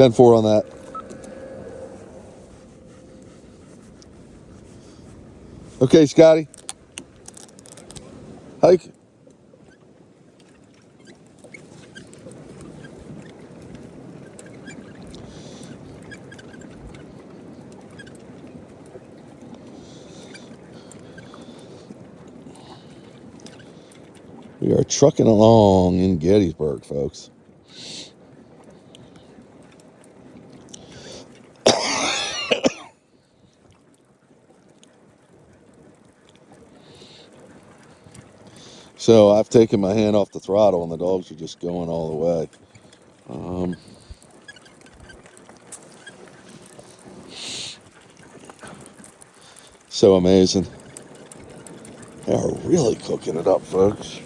10-4 on that. Okay, Scotty. Hike. We are trucking along in Gettysburg, folks. So I've taken my hand off the throttle and the dogs are just going all the way. So amazing. They are really cooking it up, folks.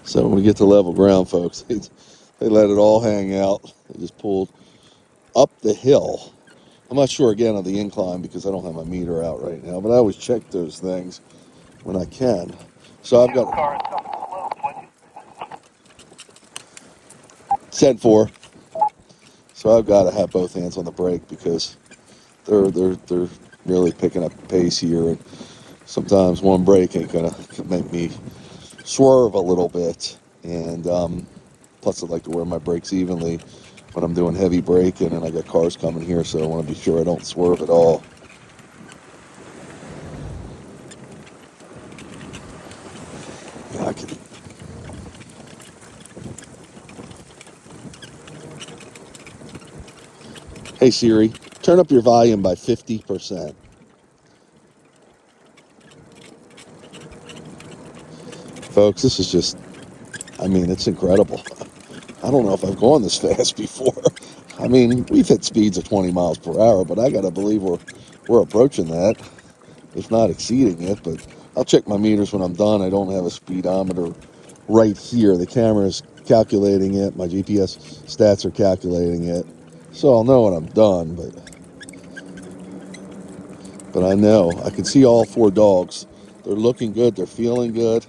So when we get to level ground, folks, they let it all hang out. They just pulled up the hill. I'm not sure, again, of the incline because I don't have my meter out right now, but I always check those things when I can. So I've got 10-4. So I've got to have both hands on the brake because they're really picking up pace here, and sometimes one brake ain't gonna make me swerve a little bit. And plus, I like to wear my brakes evenly when I'm doing heavy braking, and I got cars coming here, so I want to be sure I don't swerve at all. Yeah, I can. Hey Siri, turn up your volume by 50%. Folks, this is just, I mean, it's incredible. I don't know if I've gone this fast before. I mean, we've hit speeds of 20 miles per hour, but I got to believe we're approaching that, if not exceeding it. But I'll check my meters when I'm done. I don't have a speedometer right here. The camera's calculating it. My GPS stats are calculating it. So I'll know when I'm done, but I know. I can see all four dogs. They're looking good. They're feeling good.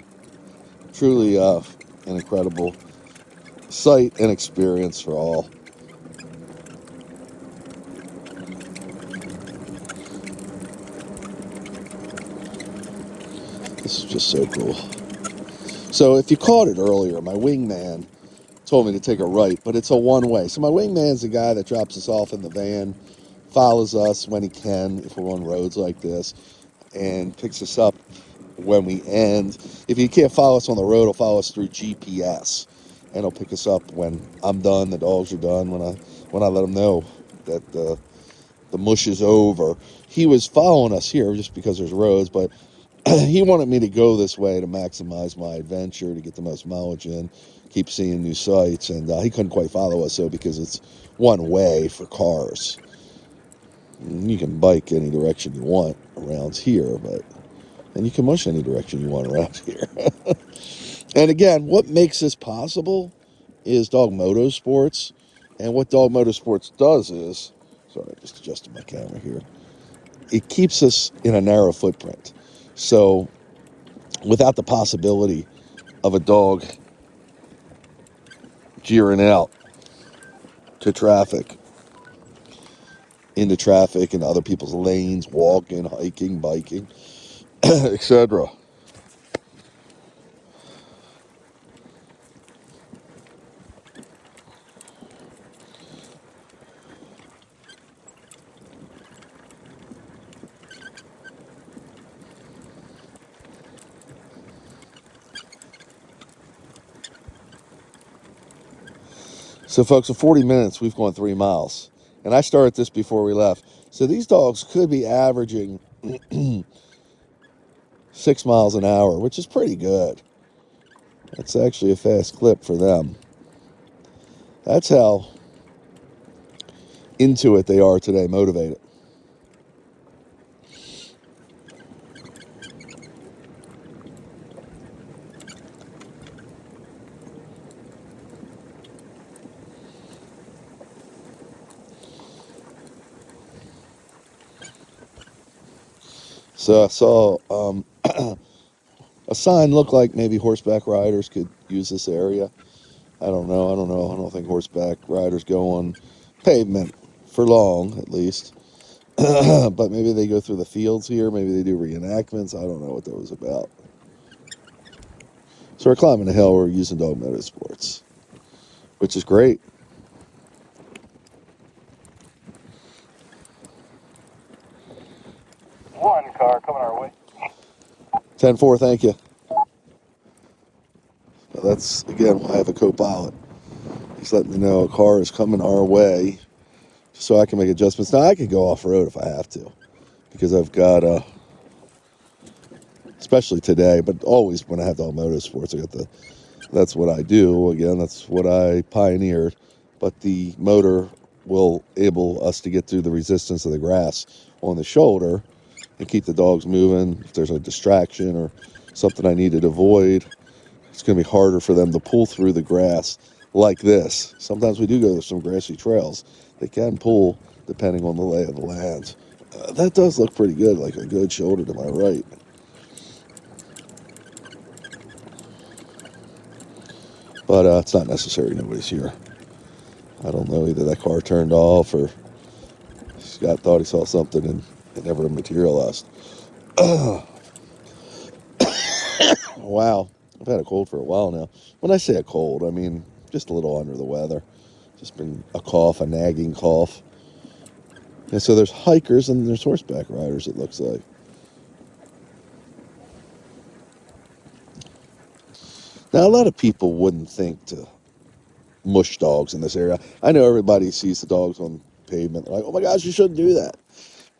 Truly an incredible sight and experience for all. This is just so cool. So if you caught it earlier, my wingman told me to take a right, but it's a one-way. So my wingman's the guy that drops us off in the van, follows us when he can if we're on roads like this, and picks us up when we end. If he can't follow us on the road, he'll follow us through GPS, and he'll pick us up when I'm done, the dogs are done, when I let him know that the mush is over. He was following us here just because there's roads, but he wanted me to go this way to maximize my adventure, to get the most mileage in, keep seeing new sights, and he couldn't quite follow us, so because it's one way for cars. You can bike any direction you want around here, and you can mush any direction you want around here. And again, what makes this possible is Dog Motorsports, and what Dog Motorsports does is, sorry, I just adjusted my camera here, it keeps us in a narrow footprint. So without the possibility of a dog gearing out to traffic, into traffic and other people's lanes, walking, hiking, biking, etc. So, folks, in 40 minutes, we've gone 3 miles. And I started this before we left. So these dogs could be averaging 6 miles an hour, which is pretty good. That's actually a fast clip for them. That's how into it they are today, motivated. So I saw a sign looked like maybe horseback riders could use this area. I don't know. I don't think horseback riders go on pavement for long, at least. But maybe they go through the fields here. Maybe they do reenactments. I don't know what that was about. So we're climbing a hill. We're using dog motorsports, which is great. 1 car coming our way. 10-4, thank you. Now that's, again, I have a co-pilot. He's letting me know a car is coming our way so I can make adjustments. Now, I can go off-road if I have to because I've got, especially today, but always when I have dog motorsports, that's what I do. Again, that's what I pioneered. But the motor will enable us to get through the resistance of the grass on the shoulder and keep the dogs moving. If there's a distraction or something I need to avoid, it's going to be harder for them to pull through the grass like this. Sometimes we do go to some grassy trails. They can pull depending on the lay of the land. That does look pretty good, like a good shoulder to my right. But it's not necessary. Nobody's here. I don't know. Either that car turned off or Scott thought he saw something and it never materialized. Wow. I've had a cold for a while now. When I say a cold, I mean just a little under the weather. Just been a cough, a nagging cough. And so there's hikers and there's horseback riders, it looks like. Now, a lot of people wouldn't think to mush dogs in this area. I know everybody sees the dogs on pavement. They're like, oh my gosh, you shouldn't do that.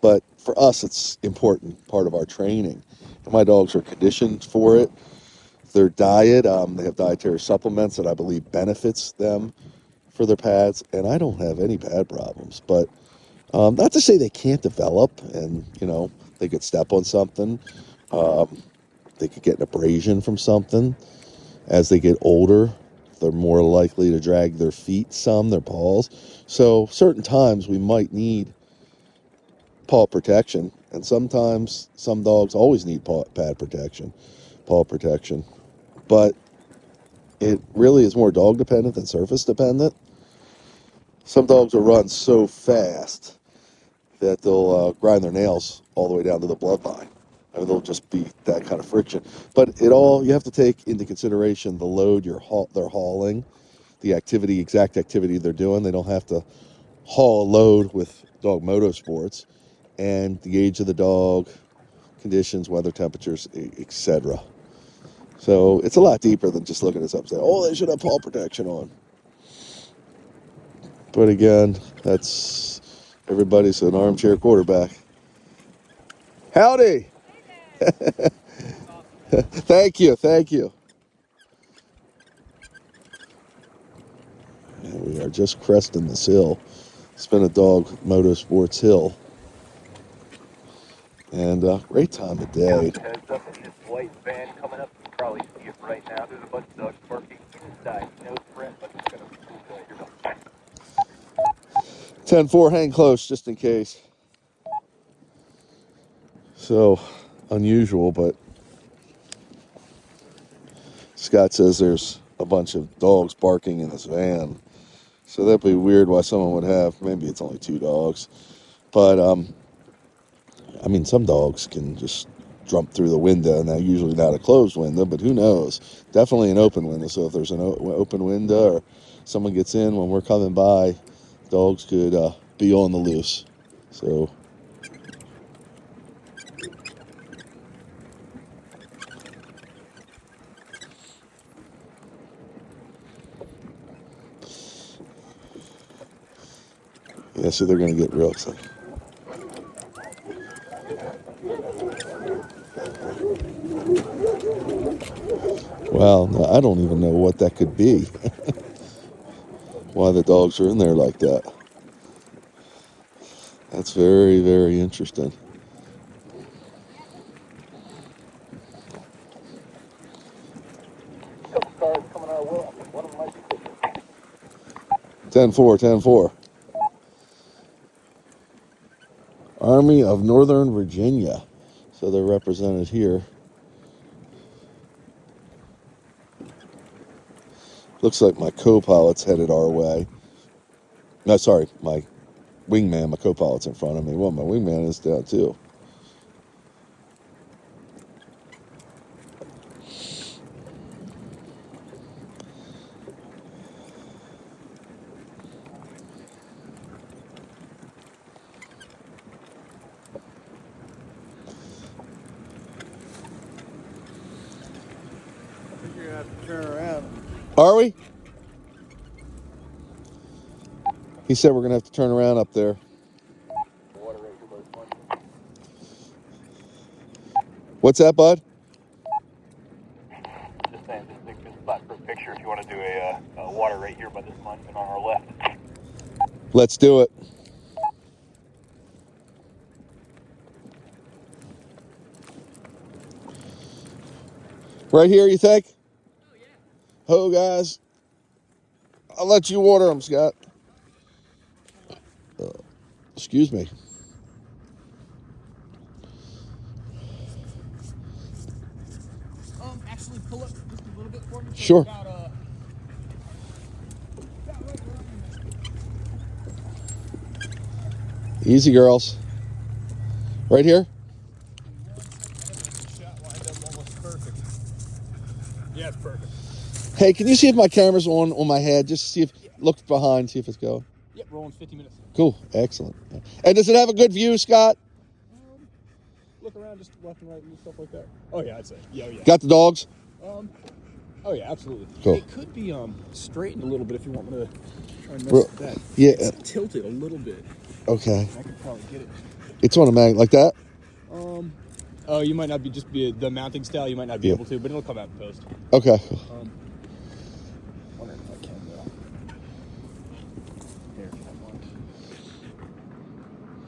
But for us, it's important part of our training. And my dogs are conditioned for it. Their diet, they have dietary supplements that I believe benefits them for their pads. And I don't have any pad problems. But not to say they can't develop and, they could step on something. They could get an abrasion from something. As they get older, they're more likely to drag their feet their paws. So certain times we might need paw protection. And sometimes some dogs always need paw protection. But it really is more dog dependent than surface dependent. Some dogs will run so fast that they'll grind their nails all the way down to the bloodline. I mean, there'll just be that kind of friction. But you have to take into consideration the load they're hauling, the exact activity they're doing. They don't have to haul a load with dog motorsports, and the age of the dog, conditions, weather temperatures, etc. So it's a lot deeper than just looking at something and saying, oh, they should have paw protection on. But again, everybody's an armchair quarterback. Howdy. Thank you. And we are just cresting this hill. It's been a dog motorsports hill. And great time of day. Heads up, this white van coming up. You can probably see it right now. There's a bunch of dogs barking inside. No threat, but it's going to 10-4, hang close just in case. So, unusual, but Scott says there's a bunch of dogs barking in this van. So that'd be weird why someone would have, maybe it's only 2 dogs. But, some dogs can just jump through the window. Now, usually not a closed window, but who knows? Definitely an open window. So if there's an open window or someone gets in when we're coming by, dogs could be on the loose. So Yeah, so they're going to get real excited. Wow, no, I don't even know what that could be. Why the dogs are in there like that. That's very, very interesting. Couple cars coming our way. I think one of them might be quicker. 10-4, 10-4. Army of Northern Virginia. So they're represented here. Looks like my co-pilot's headed our way. No, sorry, my wingman, my co-pilot's in front of me. Well, my wingman is down too. I think you're gonna have to turn around. Are we? He said we're going to have to turn around up there. Water right here by this one. What's that, bud? Just saying, this spot for a picture if you want to do a water right here by this one and on our left. Let's do it. Right here, you think? Oh, yeah. Oh, guys. I'll let you water them, Scott. Excuse me. Actually, pull up just a little bit for me. So Sure. about, Easy, girls. Right here? shot lined up almost perfect. Yeah, it's perfect. Hey, can you see if my camera's on my head? Just see if, look behind, see if it's going. Yep, rolling 50 minutes. Cool. Excellent. And does it have a good view, Scott? Look around, just left and right and stuff like that. Oh, yeah, I'd say. Yeah, oh, yeah. Got the dogs? Oh, yeah, absolutely. Cool. It could be straightened a little bit if you want me to try and mess Real- with that. yeah. It's tilted a little bit. Okay. I could probably get it. It's on a mag like that? Oh, you might not be the mounting style. You might not be able to, but it'll come out in post. Okay. Wondering if I can though. Here, that one.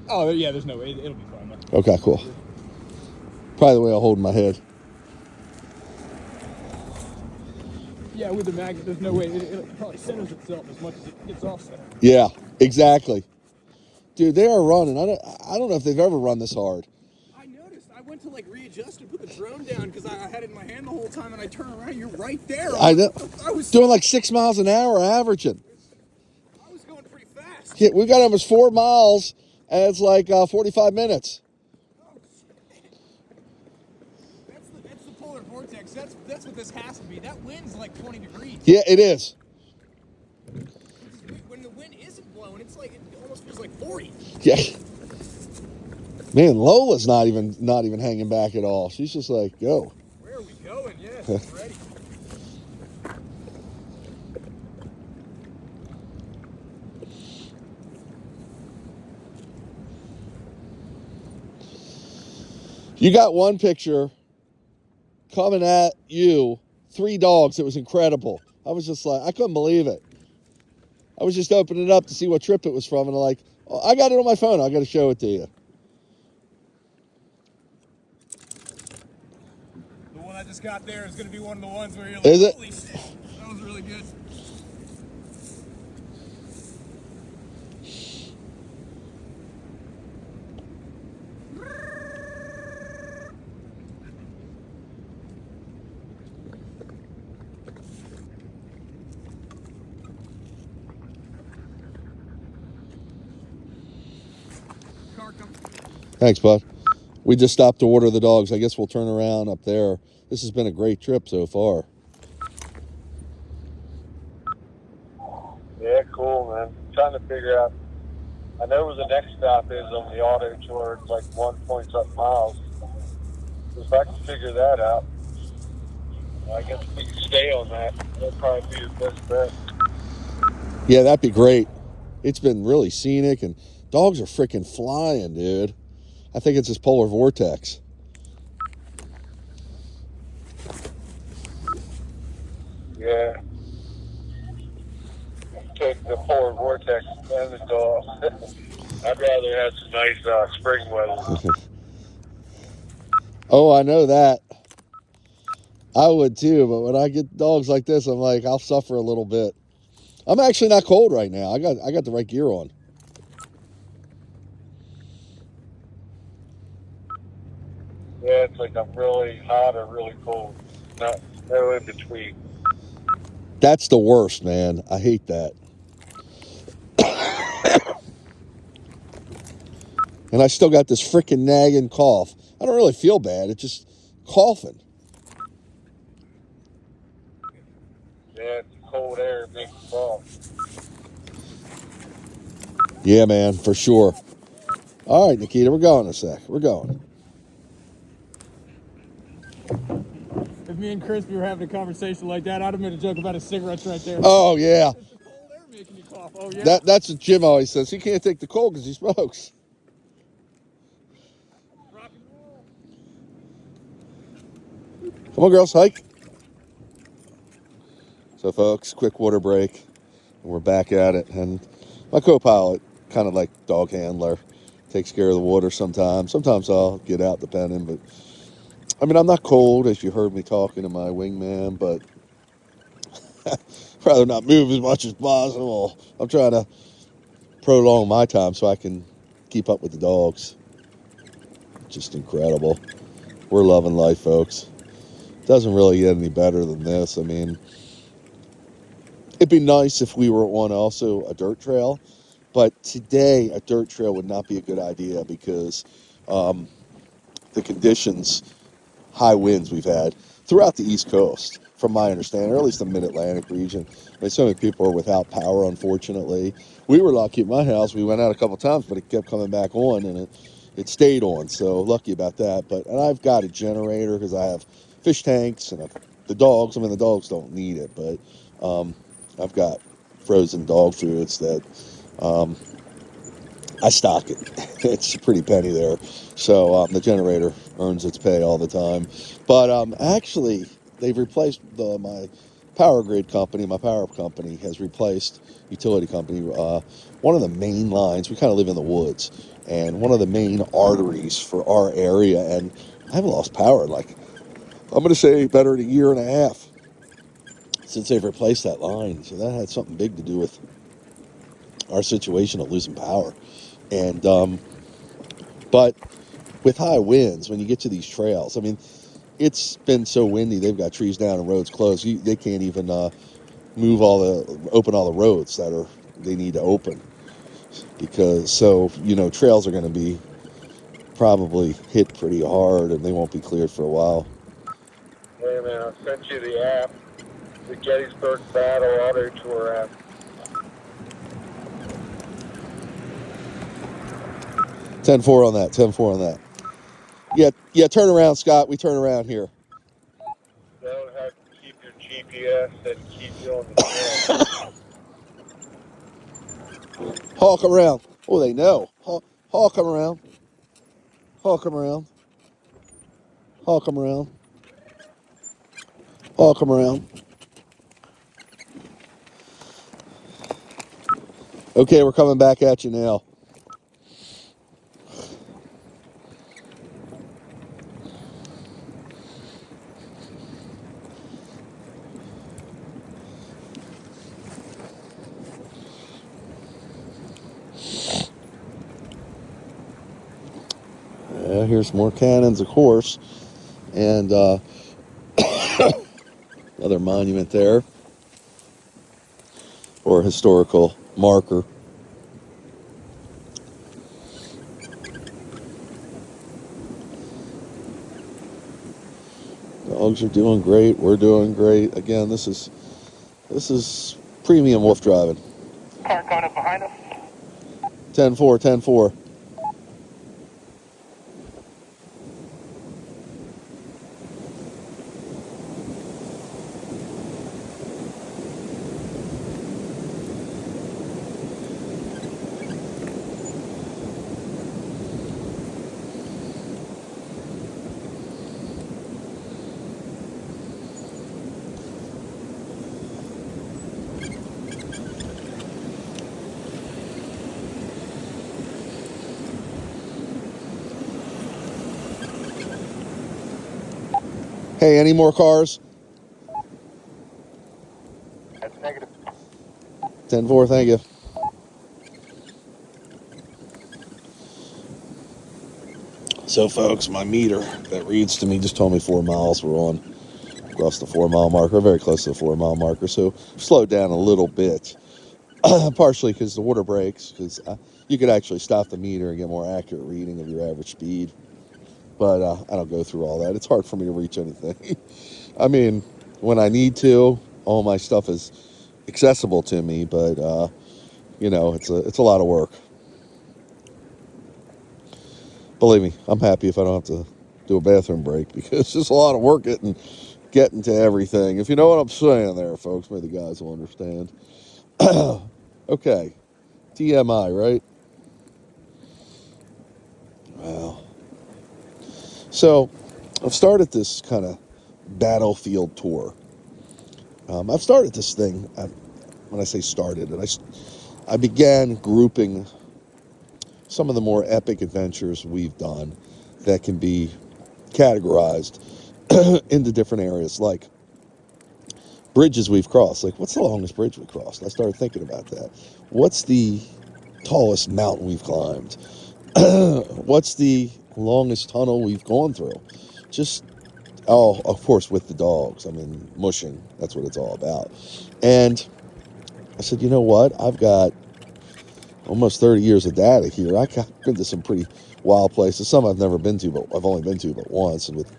Oh yeah, there's no way. It'll be fine though. Okay, cool. Probably the way I'll hold my head. Yeah, with the magnet, there's no way. It probably centers itself as much as it gets offset. Yeah, exactly. Dude, they are running. I don't know if they've ever run this hard. I noticed. I went to like readjust and put the drone down because I had it in my hand the whole time, and I turn around, you're right there. I know. I was Doing like 6 miles an hour averaging. I was going pretty fast. Yeah, we got almost 4 miles, and it's like 45 minutes. That's the polar vortex. That's what this has to be. That wind's like 20 degrees. Yeah, it is. When the wind isn't blowing, it's like it almost feels like 40. Yeah. Man, Lola's not even hanging back at all. She's just like, go. Where are we going? Yes, I'm ready. You got one picture coming at you, 3 dogs. It was incredible. I was just like, I couldn't believe it. I was just opening it up to see what trip it was from, and I'm like, oh, I got it on my phone. I got to show it to you. The one I just got there is going to be one of the ones where you're like, Is it? holy shit, that was really good. Car coming. Thanks, bud. We just stopped to order the dogs. I guess we'll turn around up there. This has been a great trip so far. Yeah, cool, man. Trying to figure out. I know where the next stop is on the auto tour. It's like 1 miles. If I can figure that out, I guess we can stay on that. That'd probably be the best bet. Yeah, that'd be great. It's been really scenic, and dogs are freaking flying, dude. I think it's this polar vortex. Yeah. Take the polar vortex and the dog. I'd rather have some nice spring weather. Oh, I know that. I would too, but when I get dogs like this, I'm like, I'll suffer a little bit. I'm actually not cold right now. I got the right gear on. Yeah, it's like I'm really hot or really cold. No in between. That's the worst, man. I hate that. And I still got this freaking nagging cough. I don't really feel bad. It's just coughing. Yeah, it's cold air makes you fall. Yeah, man, for sure. All right, Nikita, we're going in a sec. We're going. If me and Crispy were having a conversation like that, I'd have made a joke about his cigarettes right there. Oh, yeah. It's the cold air making you cough. Oh, yeah. That's what Jim always says. He can't take the cold because he smokes. Rock and roll. Come on, girls, hike. So, folks, quick water break. And we're back at it. And my co-pilot, kind of like dog handler, takes care of the water sometimes. Sometimes I'll get out depending. But, I mean, I'm not cold, as you heard me talking to my wingman, but rather not move as much as possible. I'm trying to prolong my time so I can keep up with the dogs. Just incredible. We're loving life, folks. Doesn't really get any better than this. I mean, it'd be nice if we were on also a dirt trail, but today a dirt trail would not be a good idea because the conditions, high winds we've had throughout the East Coast, from my understanding, or at least the Mid-Atlantic region. I mean, so many people are without power, unfortunately. We were lucky at my house. We went out a couple times, but it kept coming back on, and it stayed on, so lucky about that. And I've got a generator because I have fish tanks and the dogs. I mean, the dogs don't need it, but I've got frozen dog foods that I stock it. It's a pretty penny there. So the generator earns its pay all the time. But actually, they've replaced my power grid company. My power company has replaced utility company. One of the main lines, we kind of live in the woods, and one of the main arteries for our area, and I haven't lost power in like, I'm going to say better than a year and a half since they've replaced that line. So that had something big to do with our situation of losing power. And but with high winds, when you get to these trails, I mean, it's been so windy. They've got trees down and roads closed. They can't even open all the roads they need to open because trails are going to be probably hit pretty hard and they won't be cleared for a while. Hey man, I sent you the app, the Gettysburg Battle Auto Tour app. 10-4 on that. 10-4 on that. Yeah. Turn around, Scott. We turn around here. Don't have to keep your GPS and keep you on the trail. Hawk around. Oh, they know. Hawk them around. Hawk them around. Hawk them around. Hawk them around. Okay, we're coming back at you now. Here's more cannons, of course, and another monument there, or historical marker. Dogs are doing great. We're doing great. Again, this is premium wolf driving. Car caught up behind us. 10-4, 10-4. Hey, any more cars? That's negative. 10-4, thank you. So, folks, my meter that reads to me just told me 4 miles. We're on across the 4-mile marker, very close to the 4-mile marker. So, slowed down a little bit, partially because the water breaks, because you could actually stop the meter and get more accurate reading of your average speed. But I don't go through all that. It's hard for me to reach anything. I mean, when I need to, all my stuff is accessible to me, but it's a lot of work. Believe me, I'm happy if I don't have to do a bathroom break, because it's a lot of work getting to everything. If you know what I'm saying there, folks, maybe the guys will understand. Okay, TMI, right? Wow. So, I've started this kind of battlefield tour. I've started this thing. When I say started, and I began grouping some of the more epic adventures we've done that can be categorized into different areas, like bridges we've crossed. Like, what's the longest bridge we crossed? I started thinking about that. What's the tallest mountain we've climbed? What's the longest tunnel we've gone through? Just, oh, of course, with the dogs. I mean, MUSHing, that's what it's all about. And I said, you know what? I've got almost 30 years of data here. I've been to some pretty wild places. Some I've never been to, but I've only been to but once. And with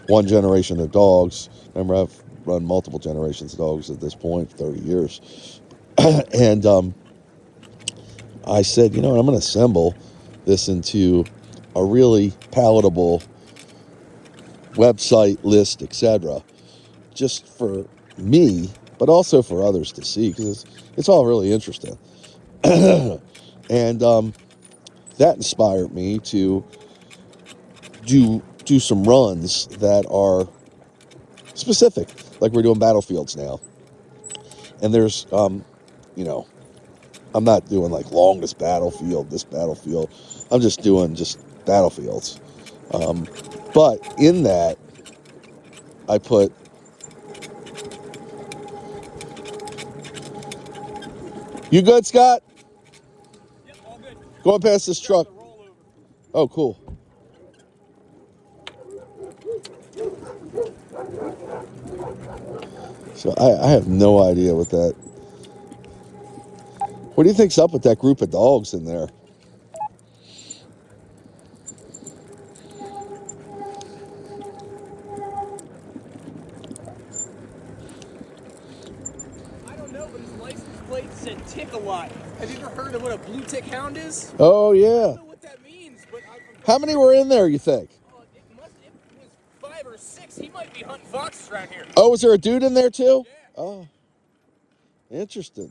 one generation of dogs, remember, I've run multiple generations of dogs at this point, 30 years. And I said, I'm going to assemble this into a really palatable website, list, etc., just for me, but also for others to see, because it's all really interesting. And that inspired me to do some runs that are specific, like we're doing battlefields now. And there's, I'm not doing like longest battlefield, this battlefield. I'm just doing battlefields. But in that, I put, you good, Scott? Yep, all good. Going past this truck. Oh, cool. So I have no idea what that. What do you think's up with that group of dogs in there? I don't know, but his license plate said tick a lot. Have you ever heard of what a blue tick hound is? Oh, I yeah. don't know what that means, but How many were in there, you think? It was 5 or 6. He might be hunting foxes around here. Oh, was there a dude in there too? Yeah. Oh, interesting.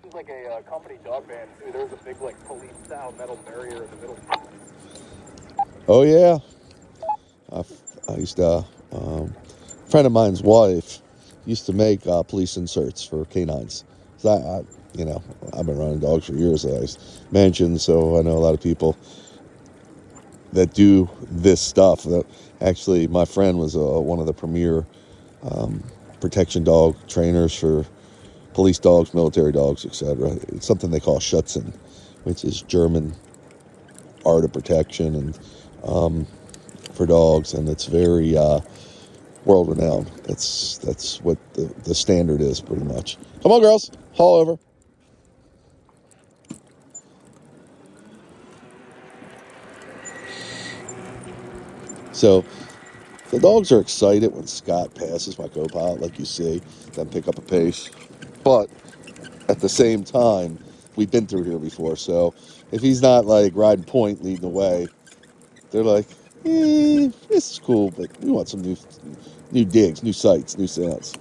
This is like a company dog band, too. There was a big, like, police-style metal barrier in the middle. Oh, yeah. I used to, a friend of mine's wife used to make police inserts for canines. So I've been running dogs for years, as I mentioned, so I know a lot of people that do this stuff. Actually, my friend was one of the premier protection dog trainers for police dogs, military dogs, etc. It's something they call Schutzen, which is German art of protection and for dogs, and it's very world renowned. That's what the standard is, pretty much. Come on, girls, haul over. So the dogs are excited when Scott passes, my co-pilot, like you see, then pick up a pace. But at the same time, we've been through here before, so if he's not like riding point, leading the way, they're like, this is cool, but we want some new digs, new sights, new sounds.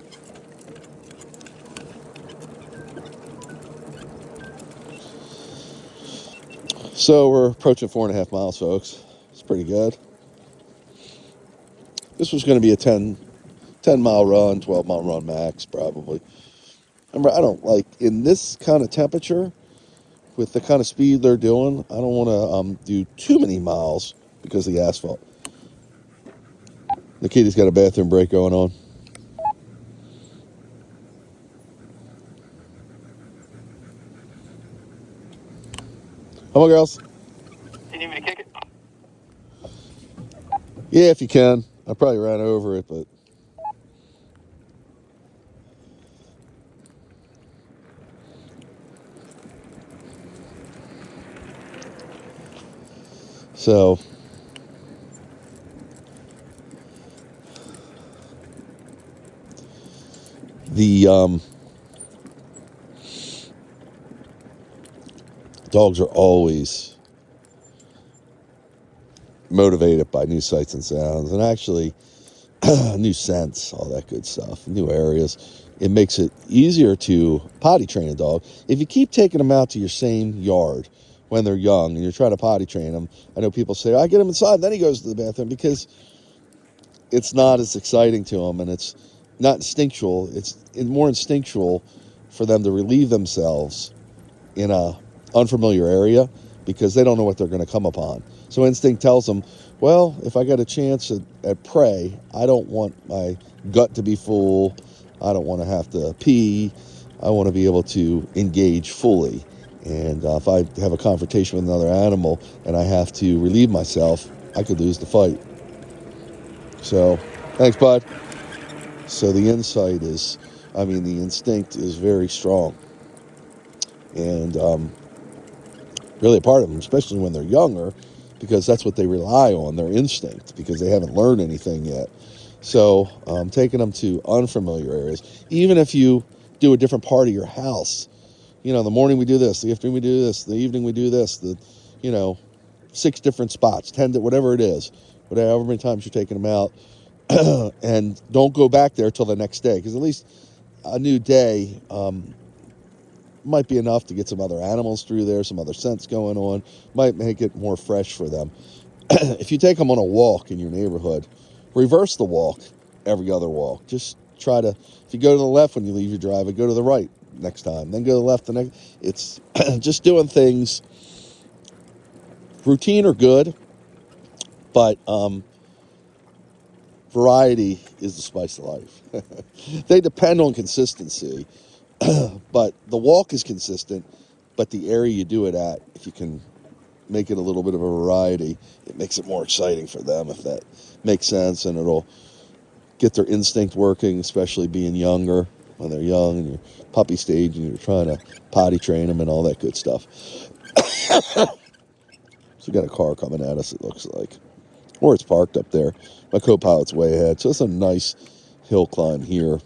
So we're approaching 4.5 miles, folks. It's pretty good. This was going to be a 10-mile run, 12-mile run max, probably. Remember, I don't like, in this kind of temperature, with the kind of speed they're doing, I don't want to do too many miles because of the asphalt. Nikita's got a bathroom break going on. Come on, girls. You need me to kick it? Yeah, if you can. I probably ran over it, but... So... The dogs are always motivated by new sights and sounds, and actually new scents, all that good stuff, new areas. It makes it easier to potty train a dog. If you keep taking them out to your same yard when they're young and you're trying to potty train them, I know people say, I get him inside, then he goes to the bathroom, because it's not as exciting to them, and it's not instinctual. It's more instinctual for them to relieve themselves in a unfamiliar area, because they don't know what they're going to come upon. So instinct tells them, well, if I got a chance at prey, I don't want my gut to be full. I don't want to have to pee. I want to be able to engage fully. And if I have a confrontation with another animal and I have to relieve myself, I could lose the fight. So, thanks, bud. So the insight is, the instinct is very strong. And really a part of them, especially when they're younger, because that's what they rely on, their instinct, because they haven't learned anything yet. So taking them to unfamiliar areas, even if you do a different part of your house, the morning we do this, the afternoon we do this, the evening we do this, 6 different spots, 10, whatever it is, however many times you're taking them out, and don't go back there till the next day, because at least a new day might be enough to get some other animals through there, some other scents going on, might make it more fresh for them. If you take them on a walk in your neighborhood, reverse the walk every other walk. Just try to, if you go to the left when you leave your driveway, go to the right next time, then go to the left the next. It's just doing things. Routine are good, but variety is the spice of life. They depend on consistency, but the walk is consistent, but the area you do it at, if you can make it a little bit of a variety, it makes it more exciting for them, if that makes sense, and it'll get their instinct working, especially being younger, when they're young and you're puppy stage and you're trying to potty train them and all that good stuff. So we got a car coming at us, it looks like, or it's parked up there. My co-pilot's way ahead, so it's a nice hill climb here.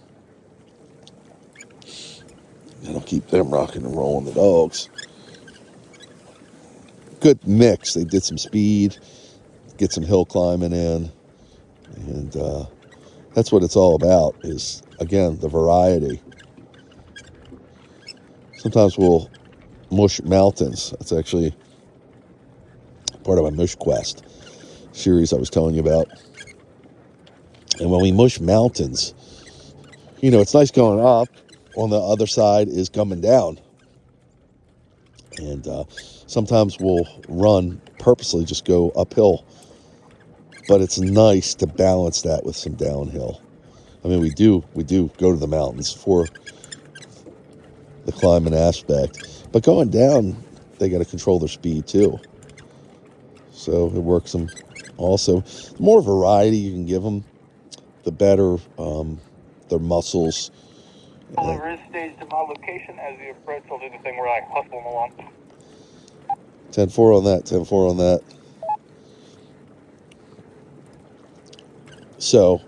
And I'll keep them rocking and rolling, the dogs. Good mix. They did some speed, get some hill climbing in, and that's what it's all about, is, again, the variety. Sometimes we'll mush mountains. That's actually part of my Mush Quest series I was telling you about. And when we mush mountains, it's nice going up. On the other side is coming down. And sometimes we'll run purposely, just go uphill. But it's nice to balance that with some downhill. We do go to the mountains for the climbing aspect. But going down, they got to control their speed too. So it works them also. The more variety you can give them, the better their muscles. Deliver his stage to my location. As you approach, I'll do the thing where I hustle him along. 10-4 on that, 10-4 on that. So,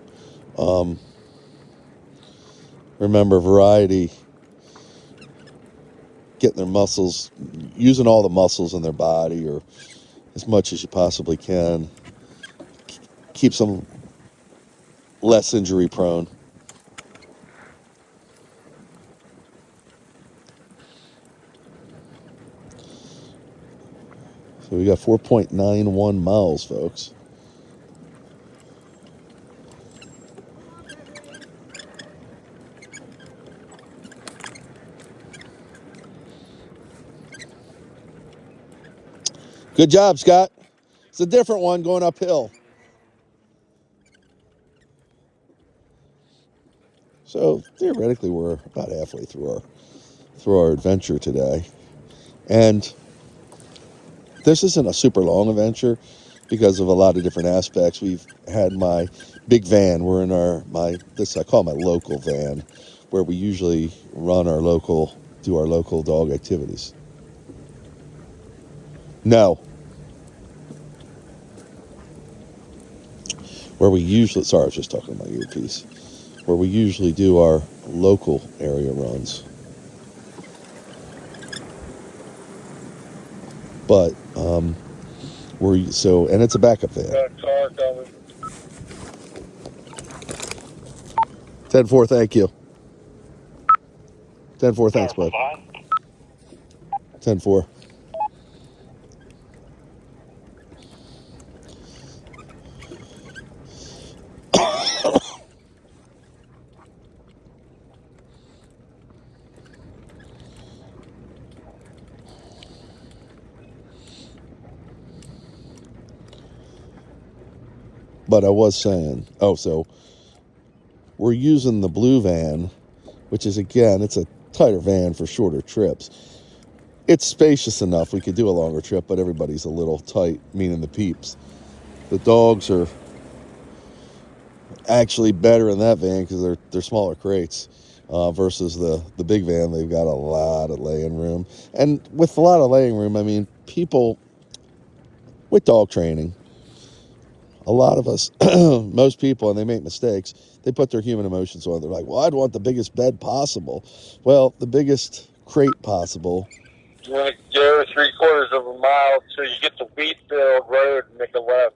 remember, variety, getting their muscles, using all the muscles in their body, or as much as you possibly can, keeps them less injury prone. So we got 4.91 miles, folks. Good job, Scott. It's a different one going uphill. So theoretically, we're about halfway through our adventure today, and this isn't a super long adventure because of a lot of different aspects. We've had my big van. We're in I call my local van, where we usually do our local dog activities. No, sorry, I was just talking to my earpiece. Where we usually do our local area runs. But and it's a backup van. Got a car coming. 10-4, thank you. 10-4, thanks, bud. 10-4. But I was saying, so we're using the blue van, which is, again, it's a tighter van for shorter trips. It's spacious enough. We could do a longer trip, but everybody's a little tight, meaning the peeps. The dogs are actually better in that van because they're smaller crates versus the big van. They've got a lot of laying room. And with a lot of laying room, I mean, people with dog training, a lot of us, most people, and they make mistakes, they put their human emotions on. They're like, well, I'd want the biggest bed possible. Well, the biggest crate possible. You want to go 3/4 of a mile till you get to Wheatfield Road and make a left.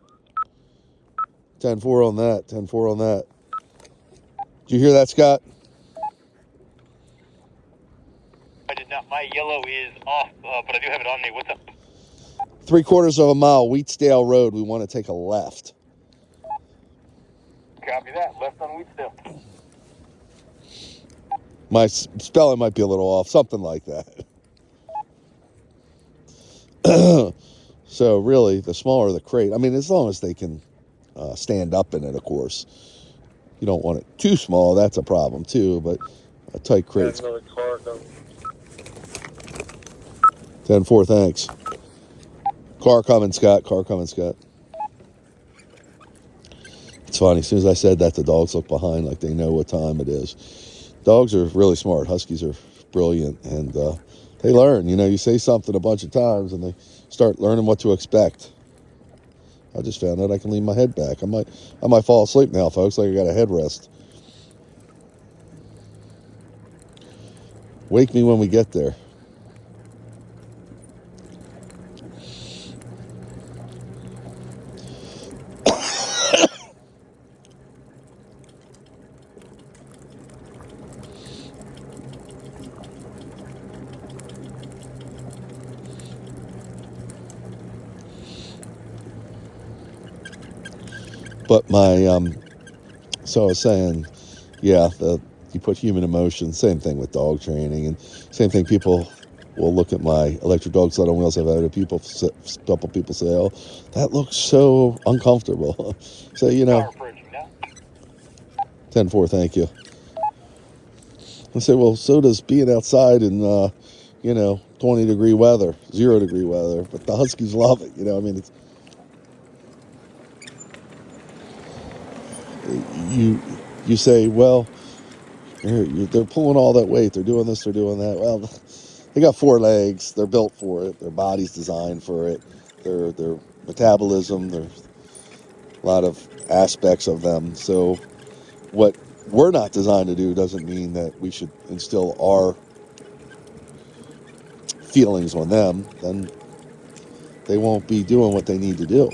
10-4 on that. 10-4 on that. Did you hear that, Scott? I did not. My yellow is off, but I do have it on me. What's up? 3/4 of a mile, Wheatstale Road. We want to take a left. Copy that. Left on Wheatstone. My spelling might be a little off, something like that. So really, the smaller the crate, I mean, as long as they can stand up in it, of course. You don't want it too small. That's a problem too, but a tight crate. Got another car coming. 10-4, thanks. Car coming, Scott. It's funny. As soon as I said that, the dogs look behind like they know what time it is. Dogs are really smart. Huskies are brilliant, and they learn. You say something a bunch of times, and they start learning what to expect. I just found out I can lean my head back. I might fall asleep now, folks, like I got a headrest. Wake me when we get there. But so I was saying, yeah, you put human emotion, same thing with dog training, and same thing, people will look at my electric dog sled on wheels. I've had couple people say, oh, that looks so uncomfortable. So, 10-4, thank you. I say, well, so does being outside in, 20-degree weather, 0-degree weather, but the Huskies love it, it's, you say, well, they're pulling all that weight, they're doing this, they're doing that. Well, they got 4 legs, they're built for it, their body's designed for it, their metabolism, there's a lot of aspects of them. So what we're not designed to do doesn't mean that we should instill our feelings on them. Then they won't be doing what they need to do.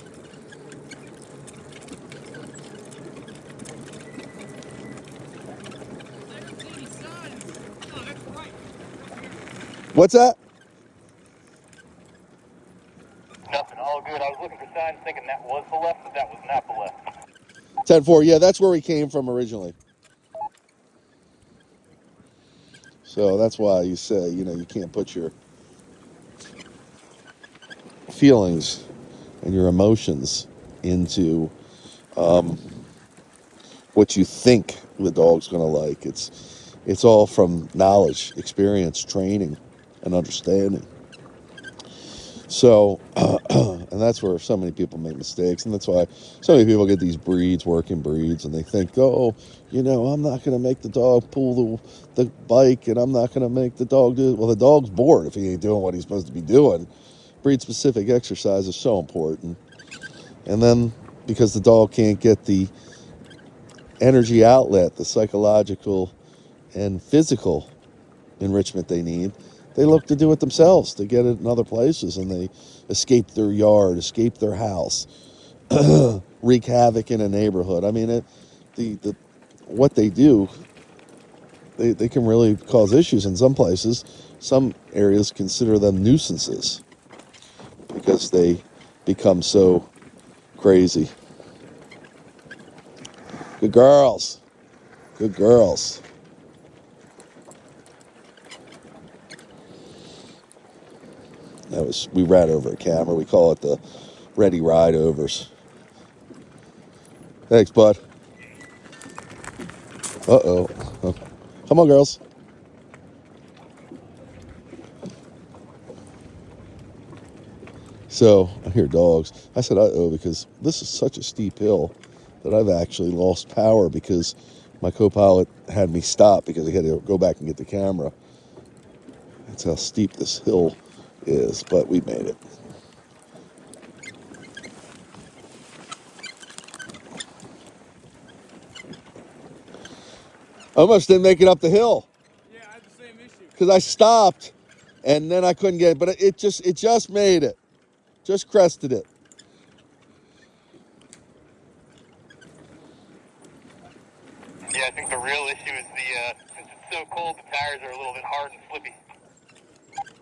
What's that? Nothing. All good. I was looking for signs thinking that was the left, but that was not the left. 10-4, yeah, that's where we came from originally. So that's why you say, you can't put your feelings and your emotions into what you think the dog's going to like. It's all from knowledge, experience, training, and understanding. So, and that's where so many people make mistakes, and that's why so many people get these breeds, working breeds, and they think, oh, I'm not going to make the dog pull the bike, and I'm not going to make the dog do it. Well, the dog's bored if he ain't doing what he's supposed to be doing. Breed-specific exercise is so important. And then, because the dog can't get the energy outlet, the psychological and physical enrichment they need, they look to do it themselves, to get it in other places, and they escape their yard, escape their house, wreak havoc in a neighborhood. I mean, what they do, they can really cause issues in some places. Some areas consider them nuisances because they become so crazy. Good girls. Good girls. We ran over a camera. We call it the ready ride overs. Thanks, bud. Uh-oh. Come on, girls. So, I hear dogs. I said, uh-oh, because this is such a steep hill that I've actually lost power because my co-pilot had me stop because he had to go back and get the camera. That's how steep this hill is, but we made it. Almost didn't make it up the hill. Yeah, I had the same issue. Because I stopped, and then I couldn't get it. But it just made it. Just crested it. Yeah, I think the real issue is since it's so cold, the tires are a little bit hard and slippy.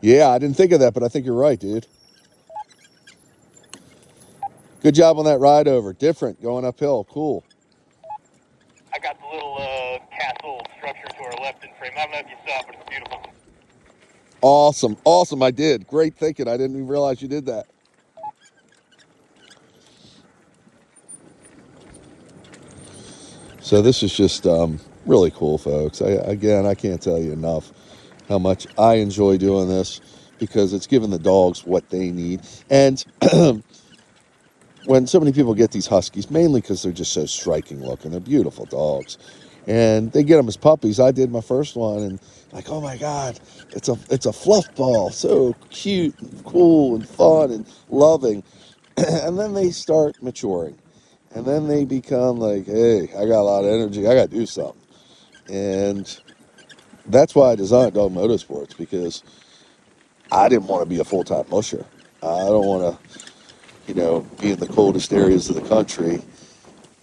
Yeah, I didn't think of that, but I think you're right, dude. Good job on that ride over. Different, going uphill. Cool. I got the little castle structure to our left in frame. I don't know if you saw it, but it's beautiful. Awesome. I did. Great thinking. I didn't even realize you did that. So this is just really cool, folks. I can't tell you enough how much I enjoy doing this because it's giving the dogs what they need. And when so many people get these huskies, mainly because they're just so striking looking, they're beautiful dogs, and they get them as puppies. I did my first one, and like, oh my God, it's a fluff ball, so cute, and cool, and fun, and loving. And then they start maturing, and then they become like, hey, I got a lot of energy, I got to do something, and that's why I designed Dog Motorsports, because I didn't want to be a full-time musher. I don't want to, be in the coldest areas of the country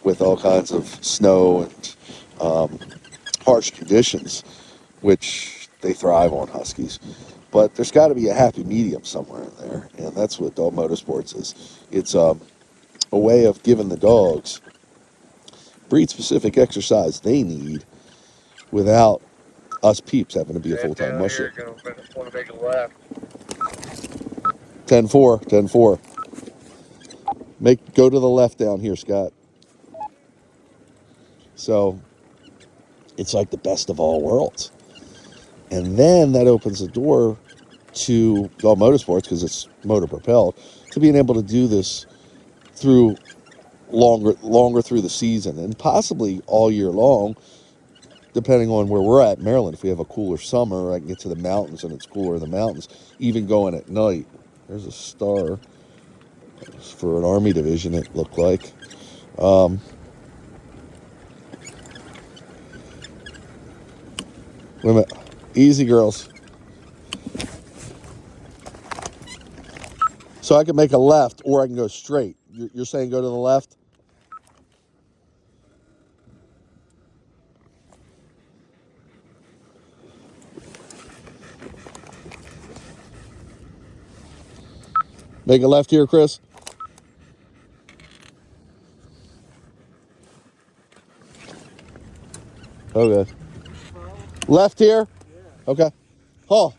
with all kinds of snow and harsh conditions, which they thrive on, huskies. But there's got to be a happy medium somewhere in there, and that's what Dog Motorsports is. It's a way of giving the dogs breed-specific exercise they need without us peeps having to be a full-time musher. You're going to want to make a left. 10-4, 10-4. Go to the left down here, Scott. So it's like the best of all worlds. And then that opens the door to Dog Motorsports, because it's motor propelled, to being able to do this through longer through the season, and possibly all year long, depending on where we're at in Maryland. If we have a cooler summer, I can get to the mountains and it's cooler in the mountains, even going at night. There's a star for an Army division, it looked like. Wait a minute. Easy, girls. So I can make a left, or I can go straight. You're saying go to the left? Make a left here, Chris? Okay. Left here? Okay. Oh,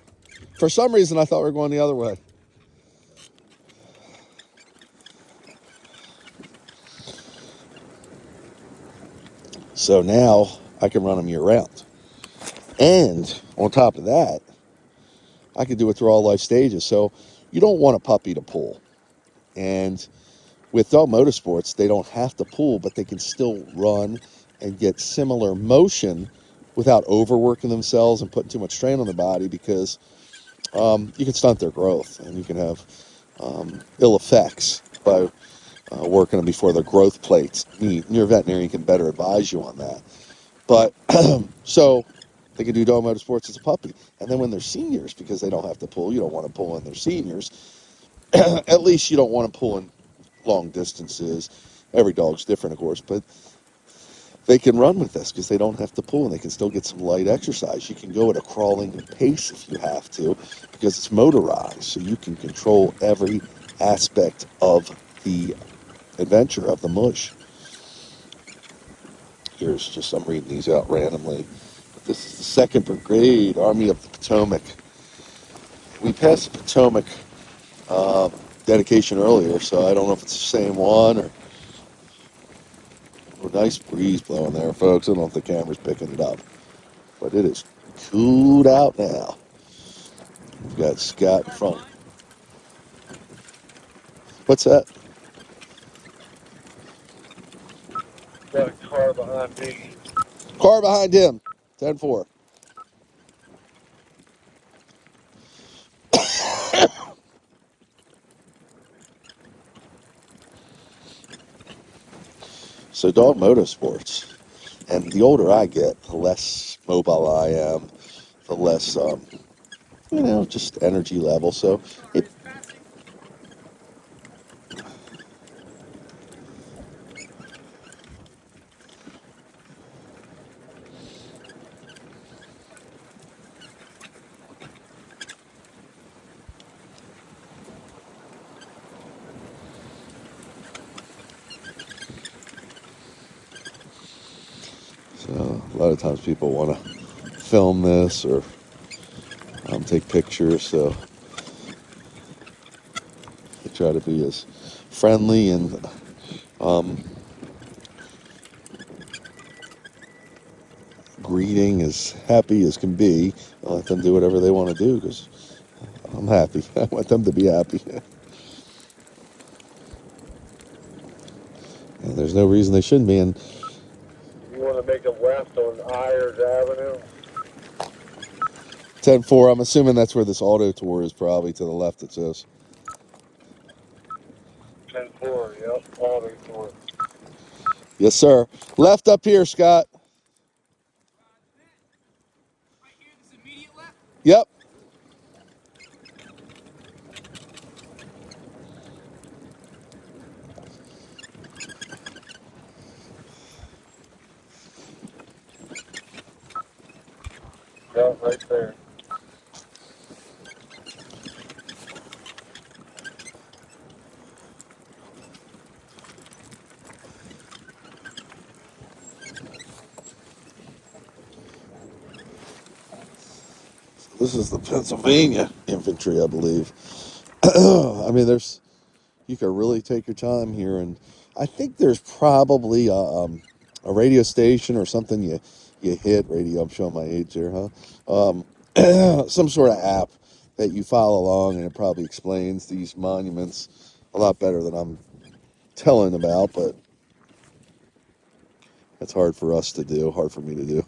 for some reason I thought we were going the other way. So now I can run them year round. And on top of that, I can do it through all life stages. So you don't want a puppy to pull. And with dog motorsports, they don't have to pull, but they can still run and get similar motion without overworking themselves and putting too much strain on the body, because you can stunt their growth and you can have ill effects by working them before their growth plates meet. And your veterinarian can better advise you on that. But so they can do dog motorsports as a puppy. And then when they're seniors, because they don't have to pull, you don't want to pull in their seniors. At least you don't want to pull in long distances. Every dog's different, of course, but they can run with this because they don't have to pull and they can still get some light exercise. You can go at a crawling pace if you have to, because it's motorized, so you can control every aspect of the adventure of the mush. Here's just, I'm reading these out randomly. This is the 2nd Brigade, Army of the Potomac. We passed the Potomac dedication earlier, so I don't know if it's the same one or... Oh, nice breeze blowing there, folks. I don't know if the camera's picking it up, but it is cooled out now. We've got Scott in front. What's that? Got a car behind me. Car behind him. 10-4. So dog motorsports, and the older I get, the less mobile I am, the less, just energy level. So it... So a lot of times people want to film this or take pictures, so they try to be as friendly and greeting, as happy as can be. I let them do whatever they want to do because I'm happy. I want them to be happy. And there's no reason they shouldn't be. And You want to make a left on Ayers Avenue? 10-4, I'm assuming that's where this auto tour is, probably to the left, it says. 10-4, yep, auto tour. Yes, sir. Left up here, Scott. Right here, this immediate left. Yep. Yeah, right there. This is the Pennsylvania infantry, I believe. I mean, you can really take your time here, and I think there's probably a radio station or something you hit radio. I'm showing my age here, huh? Some sort of app that you follow along, and it probably explains these monuments a lot better than I'm telling about, but that's hard for us to do, hard for me to do.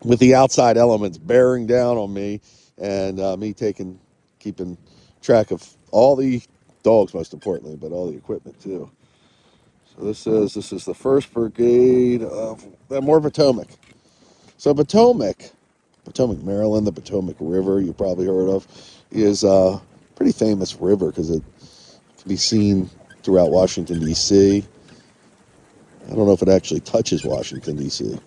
With the outside elements bearing down on me, and me keeping track of all the dogs, most importantly, but all the equipment too. So this is the 1st Brigade of more Potomac. So Potomac, Maryland, the Potomac River, you probably heard of, is a pretty famous river because it can be seen throughout Washington, D.C. I don't know if it actually touches Washington, D.C.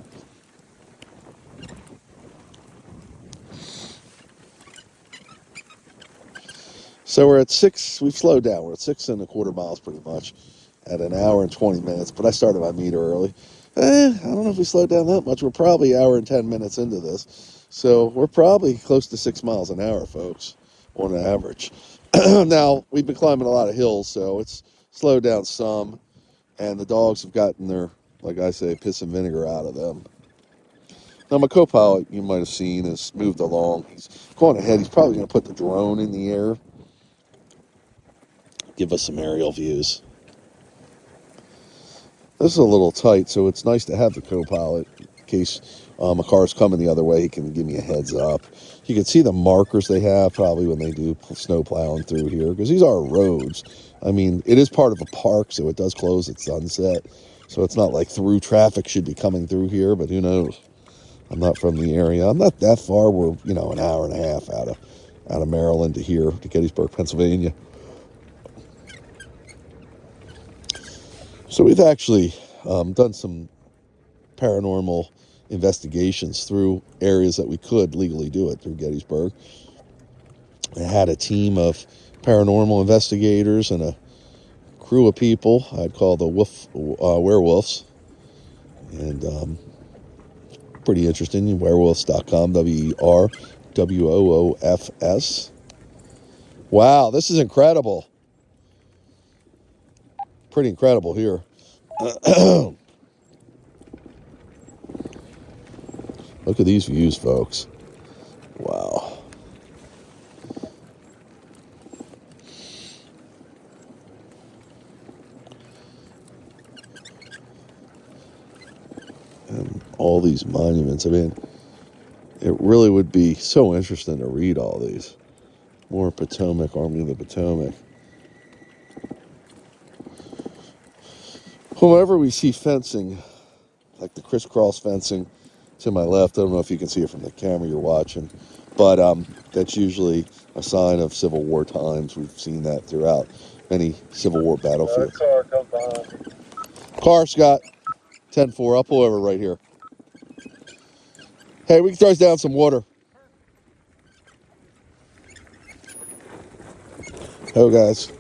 So we're at 6, we've slowed down. We're at 6.25 miles pretty much at an hour and 20 minutes, but I started my meter early. I don't know if we slowed down that much. We're probably an hour and 10 minutes into this. So we're probably close to 6 miles an hour, folks, on average. Now, we've been climbing a lot of hills, so it's slowed down some, and the dogs have gotten their like I say, piss and vinegar out of them. Now, my co-pilot, you might have seen, has moved along. He's going ahead. He's probably going to put the drone in the air, give us some aerial views. This is a little tight, so it's nice to have the co-pilot in case a car's coming the other way. He can give me a heads up. You can see the markers they have probably when they do snow plowing through here, because these are roads. I mean, it is part of a park, so it does close at sunset. So it's not like through traffic should be coming through here, but who knows? I'm not from the area. I'm not that far. We're, an hour and a half out of Maryland to here, to Gettysburg, Pennsylvania. So we've actually done some paranormal investigations through areas that we could legally do it through Gettysburg. I had a team of paranormal investigators and a crew of people I'd call the werewolves. And pretty interesting. Werewolves.com, WERWOOFS. Wow, this is incredible. Pretty incredible here. Look at these views, folks. Wow. And all these monuments. I mean, it really would be so interesting to read all these. More Potomac, Army of the Potomac. Whenever we see fencing, like the crisscross fencing to my left, I don't know if you can see it from the camera you're watching, but that's usually a sign of Civil War times. We've seen that throughout many Civil War battlefields. Car comes behind. Car, Scott. 10-4. I'll pull over right here. Hey, we can throw us down some water. Oh, guys.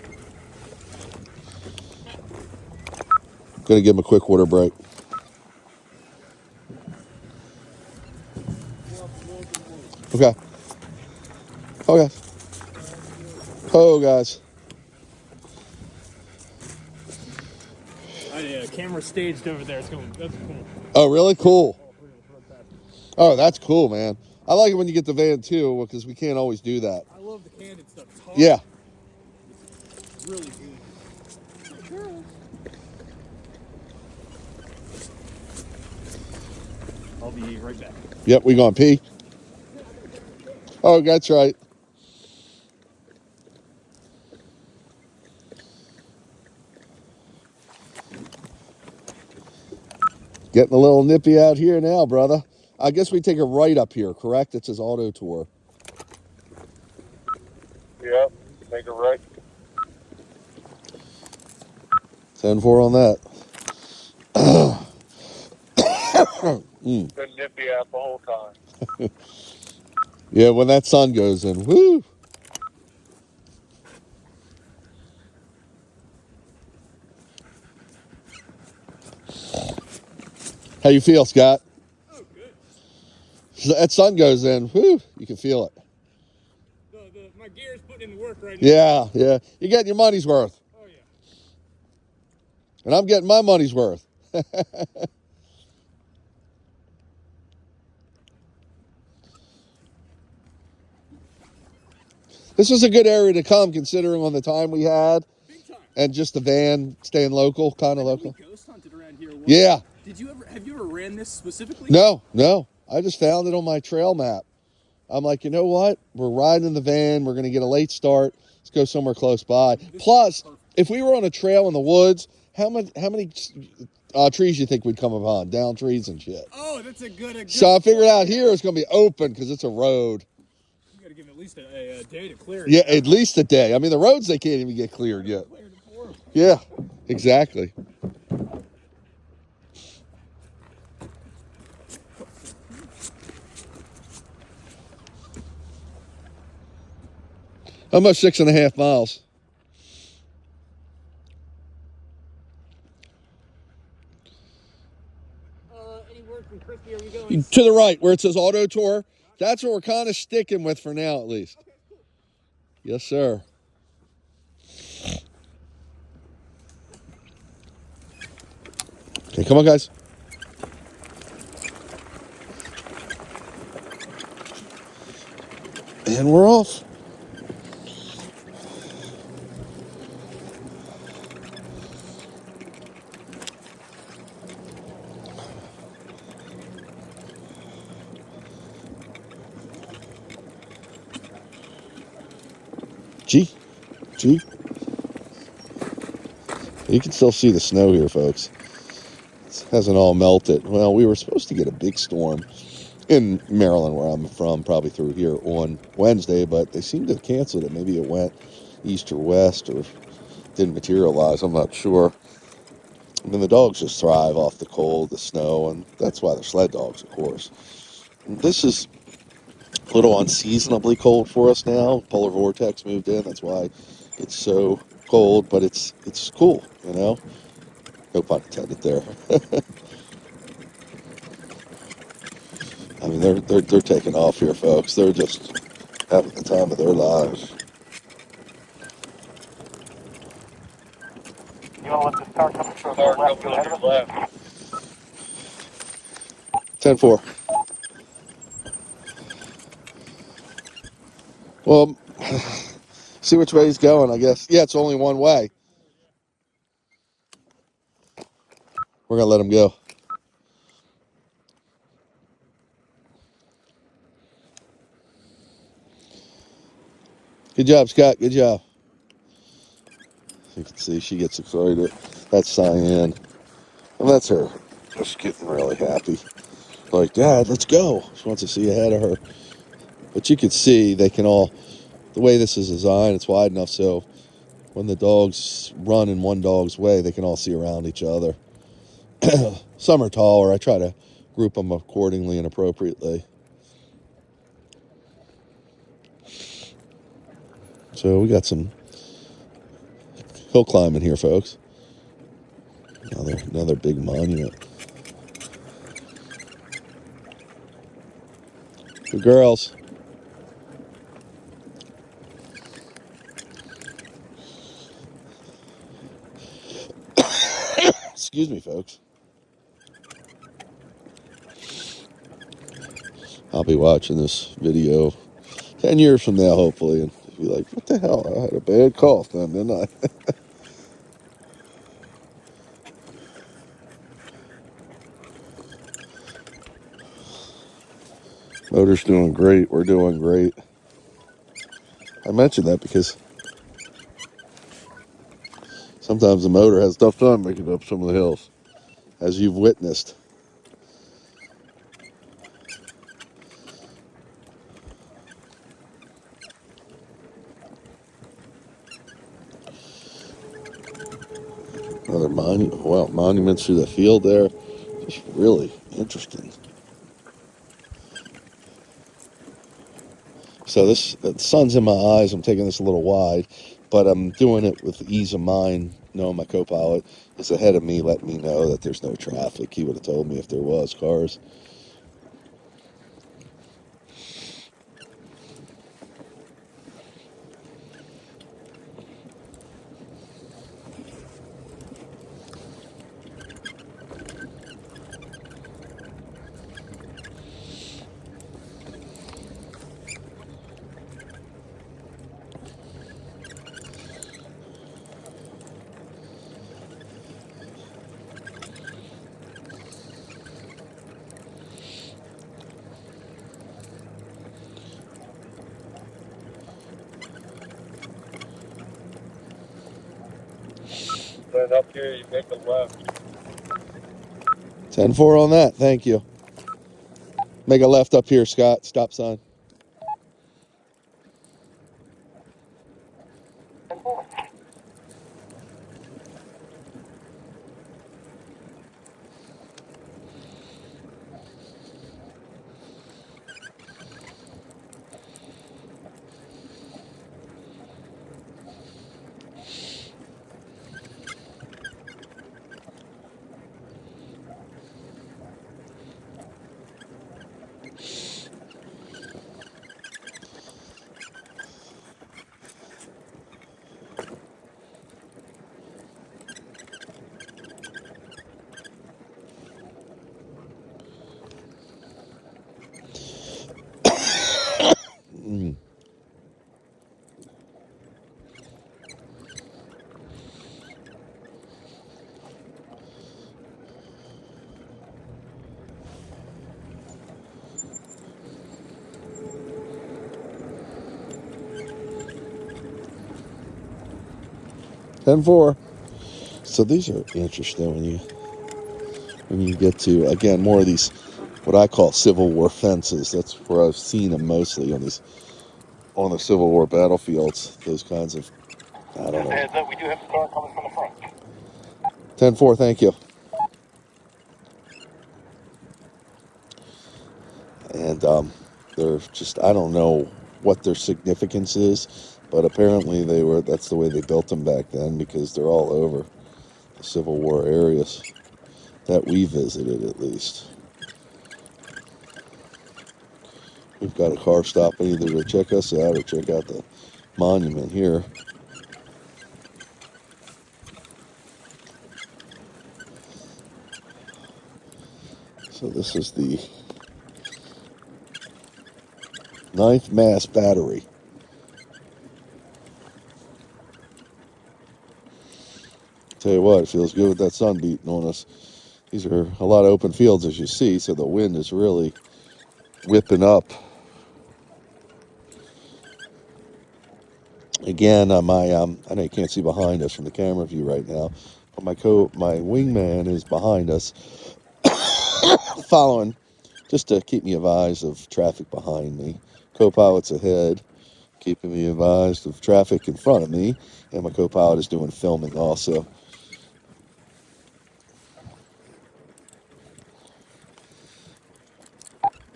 Gonna give him a quick water break. Okay. Okay. Oh, guys. Camera staged over there. That's cool. Oh, really? Cool. Oh, that's cool, man. I like it when you get the van, too, because we can't always do that. I love the candid stuff. It's hard. Yeah. It's really good. I'll be right back. Yep, we going to pee? Oh, that's right. Getting a little nippy out here now, brother. I guess we take a right up here, correct? It says auto tour. Yep, make it right. 10-4 on that. Been nippy out the whole time. Yeah, when that sun goes in, woo! How you feel, Scott? Oh, good. That sun goes in, woo! You can feel it. My gear's putting in the work right now. Yeah, yeah. You're getting your money's worth. Oh, yeah. And I'm getting my money's worth. This was a good area to come, considering on the time we had. Big time. And just the van staying local, kind of local. We ghost hunted around here once. Yeah. Have you ever ran this specifically? No. I just found it on my trail map. I'm like, you know what? We're riding in the van. We're going to get a late start. Let's go somewhere close by. Plus, if we were on a trail in the woods, how many trees you think we'd come upon? Down trees and shit. Oh, that's a good. So I figured out here it's going to be open because it's a road. You got to give it at least a day to clear it. Yeah, at least a day. I mean, the roads, they can't even get cleared yet. Yeah, exactly. Almost 6.5 miles. Any word from Christy? Are we going To the right, where it says auto tour. That's what we're kind of sticking with for now, at least. Okay, cool. Yes, sir. Okay, Come on, guys. And we're off. Gee. You can still see the snow here, folks. It hasn't all melted. Well, we were supposed to get a big storm in Maryland, where I'm from, probably through here on Wednesday, but they seem to have canceled it. Maybe it went east or west or didn't materialize. I'm not sure. I mean, the dogs just thrive off the cold, the snow, and that's why they're sled dogs, of course. And this is a little unseasonably cold for us now. Polar vortex moved in. That's why it's so cold, but it's cool, you know. No pun intended there. I mean, they're taking off here, folks. They're just having the time of their lives. You want to let this car come from the left? Go ahead of us. 10-4. Well, see which way he's going, I guess. Yeah, it's only one way. We're going to let him go. Good job, Scott. Good job. You can see she gets excited. That's Cyan. And that's her. Just getting really happy. Like, Dad, let's go. She wants to see ahead of her. But you can see they can all, the way this is designed, it's wide enough so when the dogs run in one dog's way, they can all see around each other. Some are taller. I try to group them accordingly and appropriately. So we got some hill climbing here, folks. Another big monument. Good girls. Excuse me, folks. I'll be watching this video 10 years from now, hopefully, and be like, what the hell? I had a bad cough then, didn't I? Motor's doing great. We're doing great. I mentioned that because sometimes the motor has a tough time making it up some of the hills, as you've witnessed. Another monuments through the field there. Just really interesting. So the sun's in my eyes. I'm taking this a little wide, but I'm doing it with ease of mind, knowing my co-pilot is ahead of me, letting me know that there's no traffic. He would have told me if there was cars. Then up here, you make a left. 10-4 on that. Thank you. Make a left up here, Scott. Stop sign. 10-4. So these are interesting when you get to, again, more of these what I call Civil War fences. That's where I've seen them mostly on the Civil War battlefields. Those kinds of, I don't know. Heads up, we do have a car coming from the front. 10-4, thank you. And they're just, I don't know what their significance is, but apparently that's the way they built them back then, because they're all over the Civil War areas that we visited, at least. We've got a car stopping either to check us out or check out the monument here. So this is the 9th Mass Battery. Tell you what, it feels good with that sun beating on us. These are a lot of open fields, as you see, so the wind is really whipping up. Again, I know you can't see behind us from the camera view right now, but my wingman is behind us, following, just to keep me advised of traffic behind me. Co-pilot's ahead, keeping me advised of traffic in front of me, and my co-pilot is doing filming also.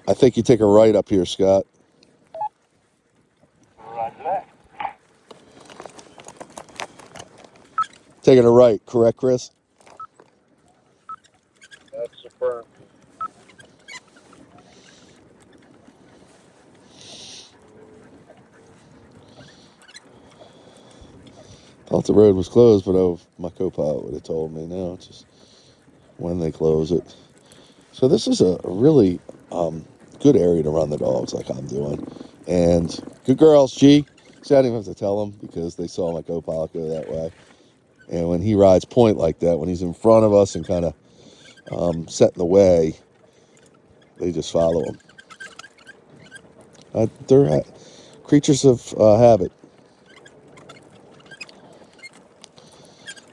I think you take a right up here, Scott. Roger that. Taking a right, correct, Chris? That's affirmed. Thought the road was closed, but my co-pilot would have told me. No, it's just when they close it. So this is a really good area to run the dogs, like I'm doing. And good girls, G. See, I didn't even have to tell them because they saw my co-pilot go that way. And when he rides point like that, when he's in front of us and kind of set in the way, they just follow him. They're creatures of habit.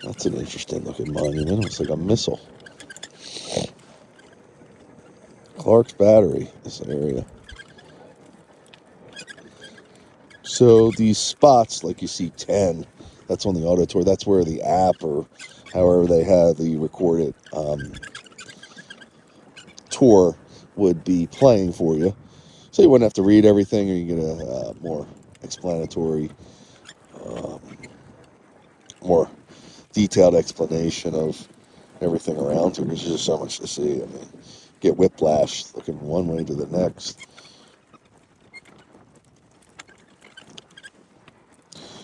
That's an interesting looking monument. It's like a missile. Clark's Battery, this area. So these spots, like you see 10, that's on the auto tour. That's where the app or however they have the recorded tour would be playing for you. So you wouldn't have to read everything, or you get a more explanatory, more detailed explanation of everything around you, because there's just so much to see. I mean, get whiplash looking one way to the next.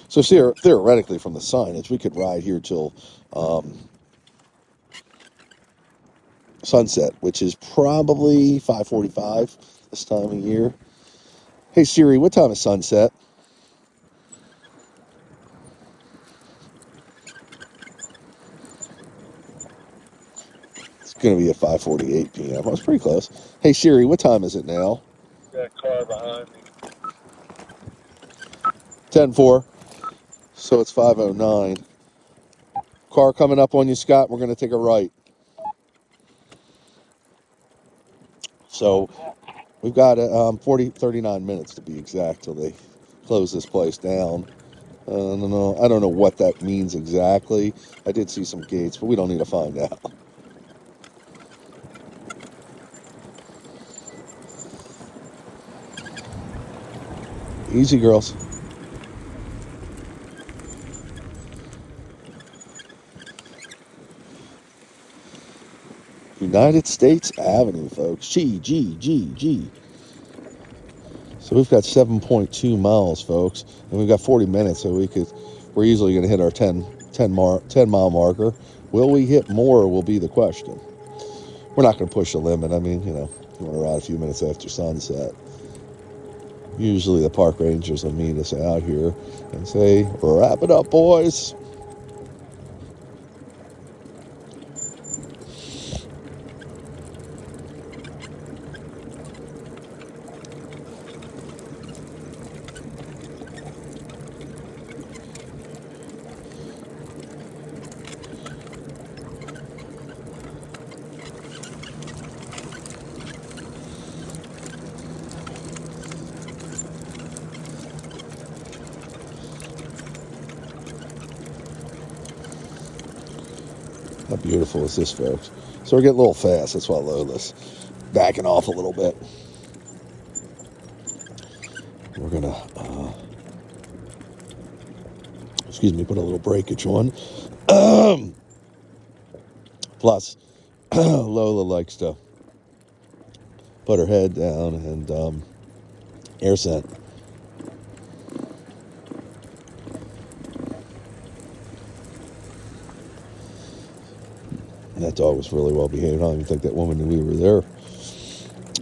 So theoretically, from the signage, we could ride here till sunset, which is probably 5:45 this time of year. Hey Siri, what time is sunset? It's going to be at 5:48 p.m. I was pretty close. Hey Siri, what time is it now? Got a car behind me. 10:04. So it's 5:09. Car coming up on you, Scott. We're going to take a right. So we've got 39 minutes to be exact till they close this place down. I don't know what that means exactly. I did see some gates, but we don't need to find out. Easy, girls. United States Avenue, folks. G. So we've got 7.2 miles, folks, and we've got 40 minutes, so we're easily going to hit our 10 mile marker. Will we hit more will be the question. We're not going to push the limit. I mean, you want to ride a few minutes after sunset. Usually the park rangers will meet us out here and say, wrap it up, boys. How beautiful is this, folks? So we're getting a little fast. That's why Lola's backing off a little bit. We're going to, put a little breakage on. Plus, Lola likes to put her head down and air scent. And that dog was really well behaved. I don't even think that woman knew we were there.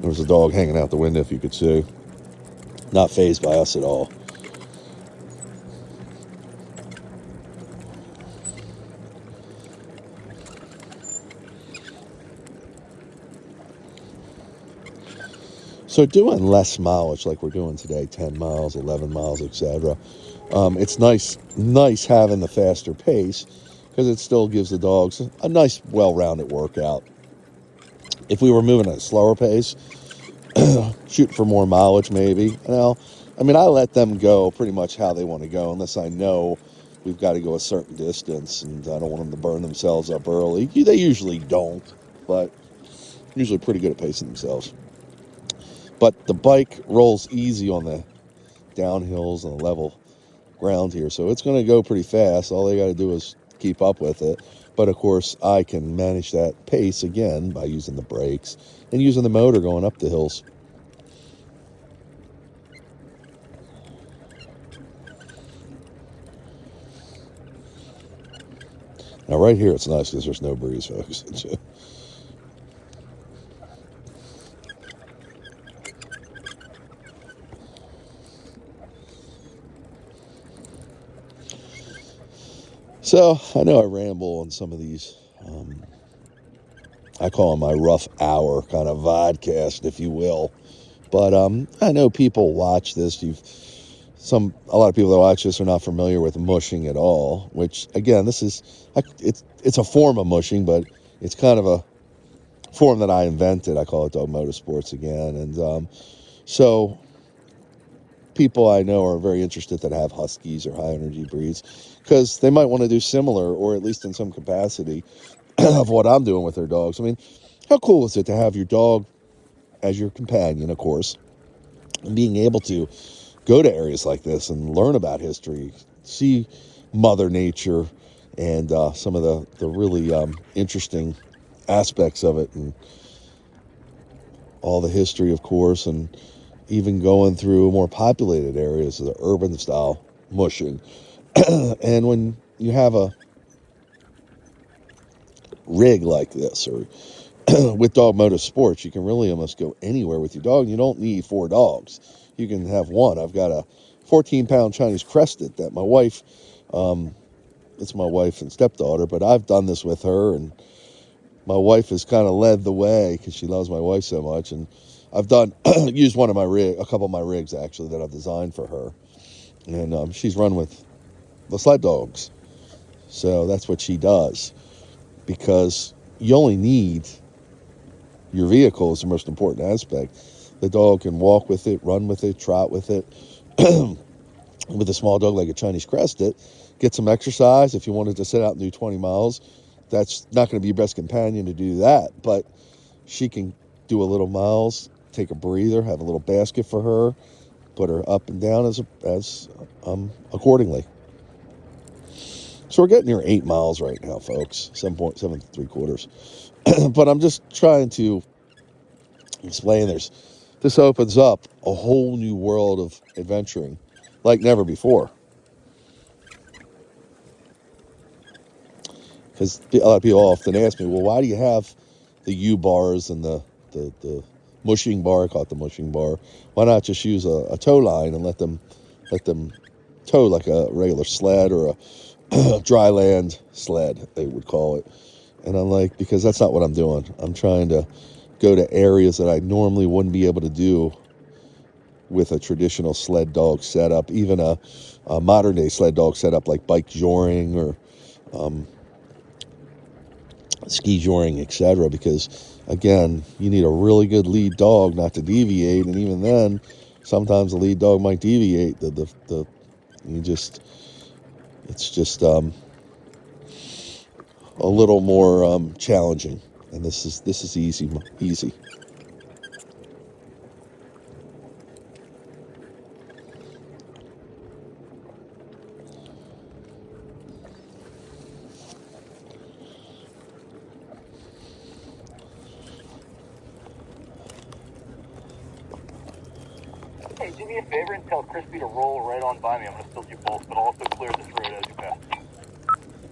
There was a dog hanging out the window, if you could see. Not fazed by us at all. So doing less mileage like we're doing today, 10 miles, 11 miles, etc. It's nice having the faster pace because it still gives the dogs a nice, well-rounded workout. If we were moving at a slower pace, shooting for more mileage maybe. Now, I let them go pretty much how they want to go unless I know we've got to go a certain distance and I don't want them to burn themselves up early. They usually don't, but usually pretty good at pacing themselves. But the bike rolls easy on the downhills and the level ground here, so it's going to go pretty fast. All they got to do is keep up with it. But of course, I can manage that pace again by using the brakes and using the motor going up the hills. Now, right here, it's nice because there's no breeze, folks. So, I know I ramble on some of these. I call them my rough hour kind of vodcast, if you will. But I know people watch this. A lot of people that watch this are not familiar with mushing at all. Which, again, it's a form of mushing, but it's kind of a form that I invented. I call it dog motorsports again, and so people I know are very interested that have huskies or high energy breeds because they might want to do similar, or at least in some capacity, of what I'm doing with their dogs. How cool is it to have your dog as your companion, of course, and being able to go to areas like this and learn about history, see Mother Nature, and some of the really interesting aspects of it, and all the history, of course, and even going through more populated areas of the urban style mushing. And when you have a rig like this, or with dog motorsports, you can really almost go anywhere with your dog. You don't need 4 dogs. You can have one. I've got a 14-pound Chinese crested that my wife, it's my wife and stepdaughter, but I've done this with her, and my wife has kind of led the way because she loves my wife so much. And I've used a couple of my rigs actually that I've designed for her, and she's run with the sled dogs. So that's what she does, because you only need your vehicle is the most important aspect. The dog can walk with it, run with it, trot with it. With a small dog like a Chinese Crested, get some exercise. If you wanted to sit out and do 20 miles, that's not going to be your best companion to do that. But she can do a little miles, take a breather, have a little basket for her, put her up and down as accordingly. So we're getting near 8 miles right now, folks, 7.73. But I'm just trying to explain this opens up a whole new world of adventuring like never before. Because a lot of people often ask me, well, why do you have the U-bars and the mushing bar? I call it the mushing bar. Why not just use a tow line and let them tow like a regular sled or a dry land sled, they would call it. And I'm like, because that's not what I'm doing. I'm trying to go to areas that I normally wouldn't be able to do with a traditional sled dog setup, even a modern day sled dog setup like bike joring or ski joring, etc. Because again, you need a really good lead dog not to deviate, and even then, sometimes the lead dog might deviate. It's just a a little more challenging, and this is easy. Hey, do me a favor and tell Crispy to roll right on by me. I'm going to fill you both, but also clear this road as you pass.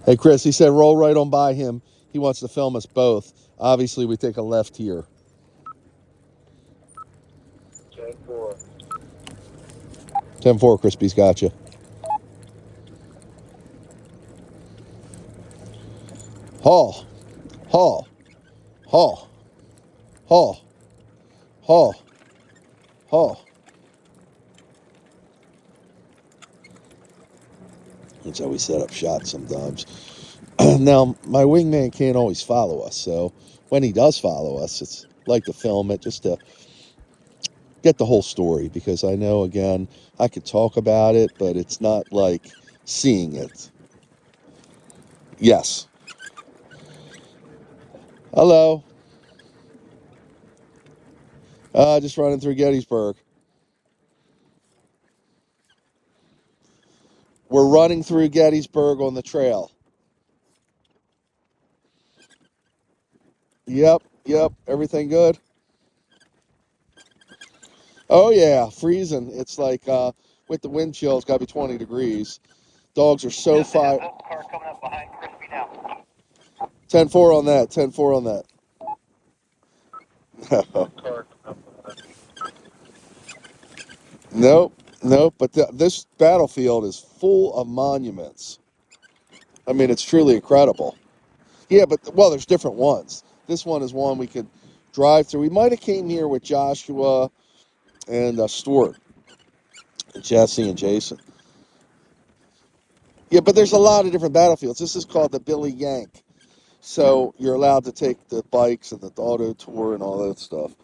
Hey, Chris, he said roll right on by him. He wants to film us both. Obviously, we take a left here. 10-4. 10-4, Crispy's got you. Haul. Haul. Haul. Haul. Haul. Haul. That's how we set up shots sometimes. Now, my wingman can't always follow us, so when he does follow us, it's like to film it just to get the whole story, because I know, again, I could talk about it, but it's not like seeing it. Yes. Hello. Just running through Gettysburg. We're running through Gettysburg on the trail. Yep. Everything good? Oh, yeah. Freezing. It's like with the wind chill, it's got to be 20 degrees. Dogs are so fire. Car coming up behind Crispy now. 10-4 on that. 10-4 on that. Nope. But this battlefield is full of monuments. I mean, it's truly incredible. Yeah, but, well, there's different ones. This one is one we could drive through. We might have came here with Joshua and Stuart, and Jesse and Jason. Yeah, but there's a lot of different battlefields. This is called the Billy Yank. So you're allowed to take the bikes and the auto tour and all that stuff.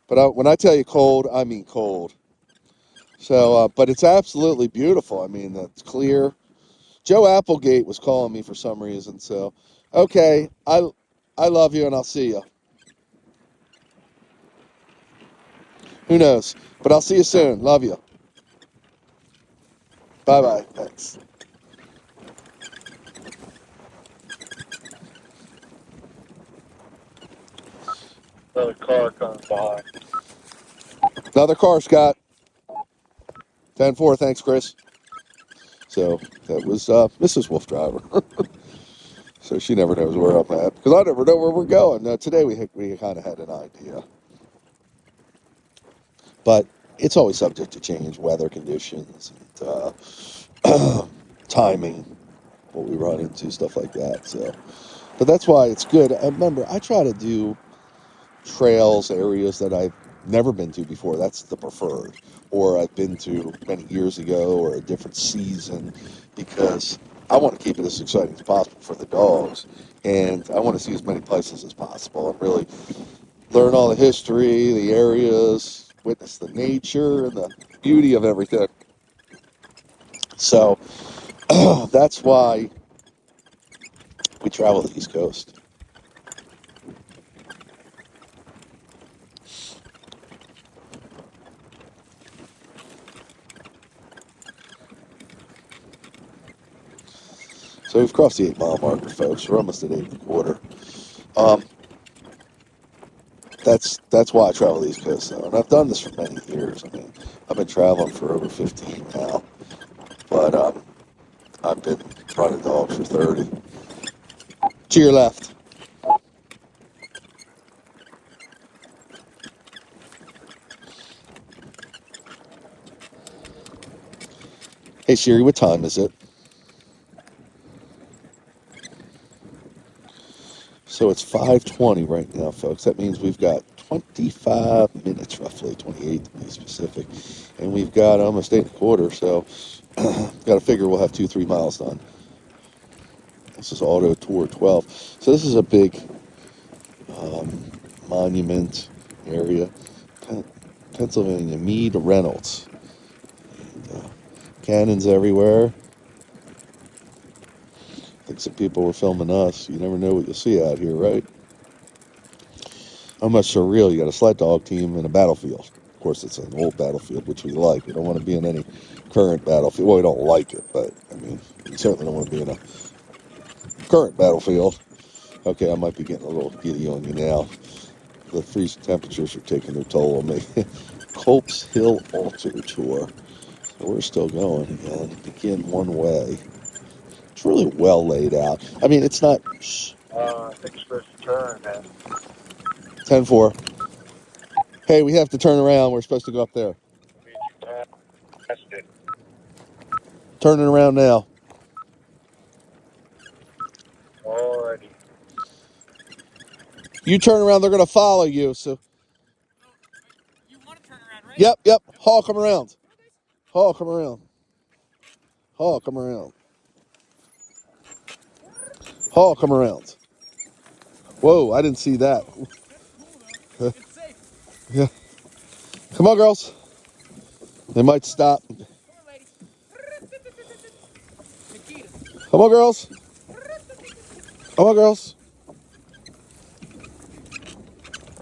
But when I tell you cold, I mean cold. So, but it's absolutely beautiful. I mean, it's clear. Joe Applegate was calling me for some reason. So, okay, I love you and I'll see you. Who knows? But I'll see you soon. Love you. Bye-bye. Thanks. Another car comes by. Another car, Scott. 10-4. Thanks, Chris. So that was Mrs. Wolf Driver. So she never knows where I'm at, because I never know where we're going. Now, today we kind of had an idea. But it's always subject to change, weather conditions, and timing, what we run into, stuff like that. So, but that's why it's good. Remember, I try to do trails, areas that I've never been to before. That's the preferred, or I've been to many years ago, or a different season, because I want to keep it as exciting as possible for the dogs, and I want to see as many places as possible and really learn all the history, the areas, witness the nature and the beauty of everything. So that's why we travel the East Coast. So we've crossed the 8-mile marker, folks. We're almost at 8.25. That's why I travel the East Coast now, and I've done this for many years. I mean, I've been traveling for over 15 now, but I've been running dogs for 30. To your left. Hey Siri, what time is it? So it's 5:20 right now, folks. That means we've got 25 minutes, roughly 28 to be specific, and we've got almost 8.25. So got to figure we'll have 2-3 miles done. This is Auto Tour 12. So this is a big monument area. Pennsylvania, Meade Reynolds. And, cannons everywhere. think some people were filming us. You never know what you'll see out here, right? How much surreal. You got a sled dog team in a battlefield. Of course, it's an old battlefield, which we like. We don't want to be in any current battlefield. Well, we don't like it, but, I mean, we certainly don't want to be in a current battlefield. Okay, I might be getting a little giddy on you now. The freezing temperatures are taking their toll on me. Culp's Hill Altar Tour. So we're still going again. Begin one way. It's really well laid out. I mean, it's not... I think you're supposed to turn, man. 10-4. Hey, we have to turn around. We're supposed to go up there. I mean, you passed it. Turning around now. Alrighty. You turn around, they're going to follow you. So, You want to turn around, right? yep. Haul, come around. Haul, come around. Haul, come around. Haul, come around. Whoa, I didn't see that. That's cool, though. It's safe. Yeah. Come on, girls. They might stop. Come on, lady. Nikita. Come on, girls. Come on, girls.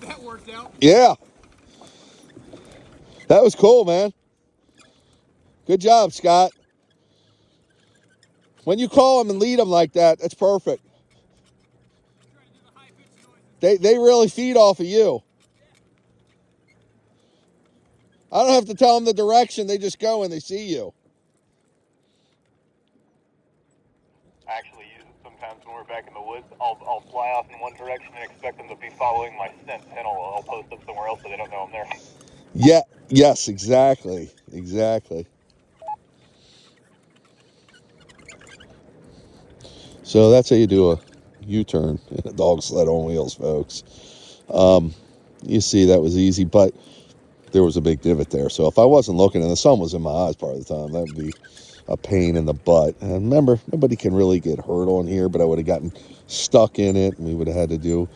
That worked out. Yeah. That was cool, man. Good job, Scott. When you call them and lead them like that, that's perfect. Trying to do the high-pitched noises. They really feed off of you. I don't have to tell them the direction. They just go and they see you. I actually use it sometimes when we're back in the woods. I'll fly off in one direction and expect them to be following my scent, and I'll post up somewhere else so they don't know I'm there. Yeah. Yes, exactly. So that's how you do a U-turn in a dog sled on wheels, folks. You see, that was easy, but there was a big divot there. So if I wasn't looking and the sun was in my eyes part of the time, that would be a pain in the butt. And remember, nobody can really get hurt on here, but I would have gotten stuck in it, and we would have had to do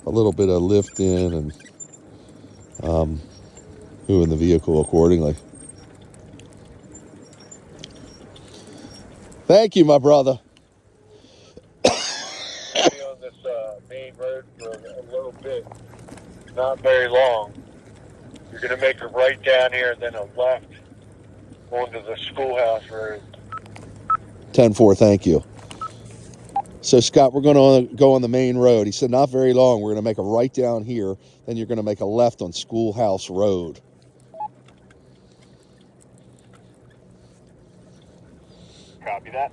a little bit of lifting and moving the vehicle accordingly. Thank you, my brother. Be on this main road for a little bit. Not very long. You're going to make a right down here and then a left onto the schoolhouse road. 10-4, thank you. So, Scott, we're going to go on the main road. He said, not very long. We're going to make a right down here. Then you're going to make a left on Schoolhouse Road. Copy that.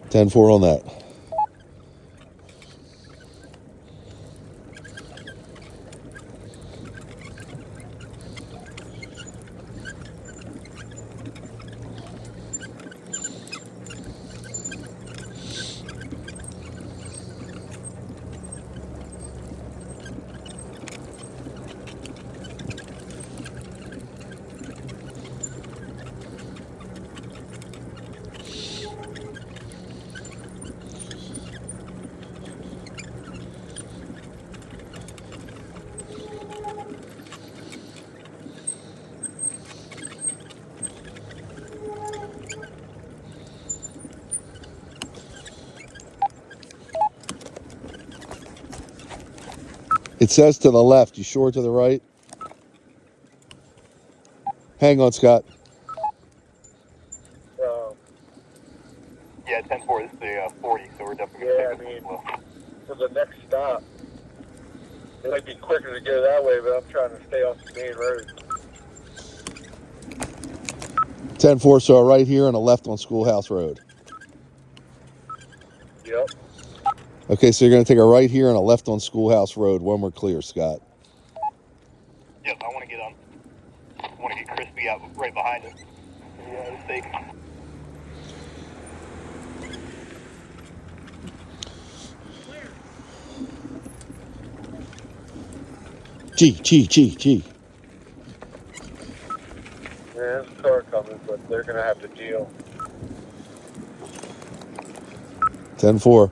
10-4 on that. It says to the left. You sure to the right? Hang on, Scott. Yeah, 10-4, this is a 40, so we're definitely Yeah, going to I mean, take this one for the next stop, it might be quicker to go that way, but I'm trying to stay off the main road. 10-4, so a right here and a left on Schoolhouse Road. Yep. Okay, so you're going to take a right here and a left on Schoolhouse Road when we're clear, Scott. Yes, I want to get crispy out right behind it. Yeah, it's safe. G. Yeah, there's a car coming, but they're going to have to deal. 10-4.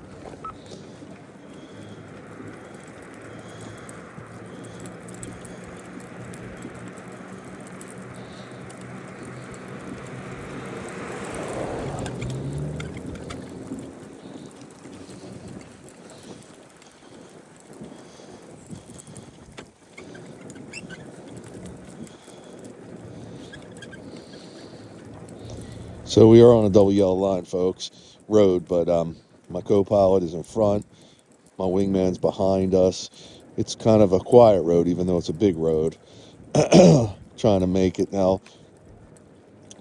So we are on a double yellow line, folks, road, but my co-pilot is in front. My wingman's behind us. It's kind of a quiet road, even though it's a big road. Trying to make it now.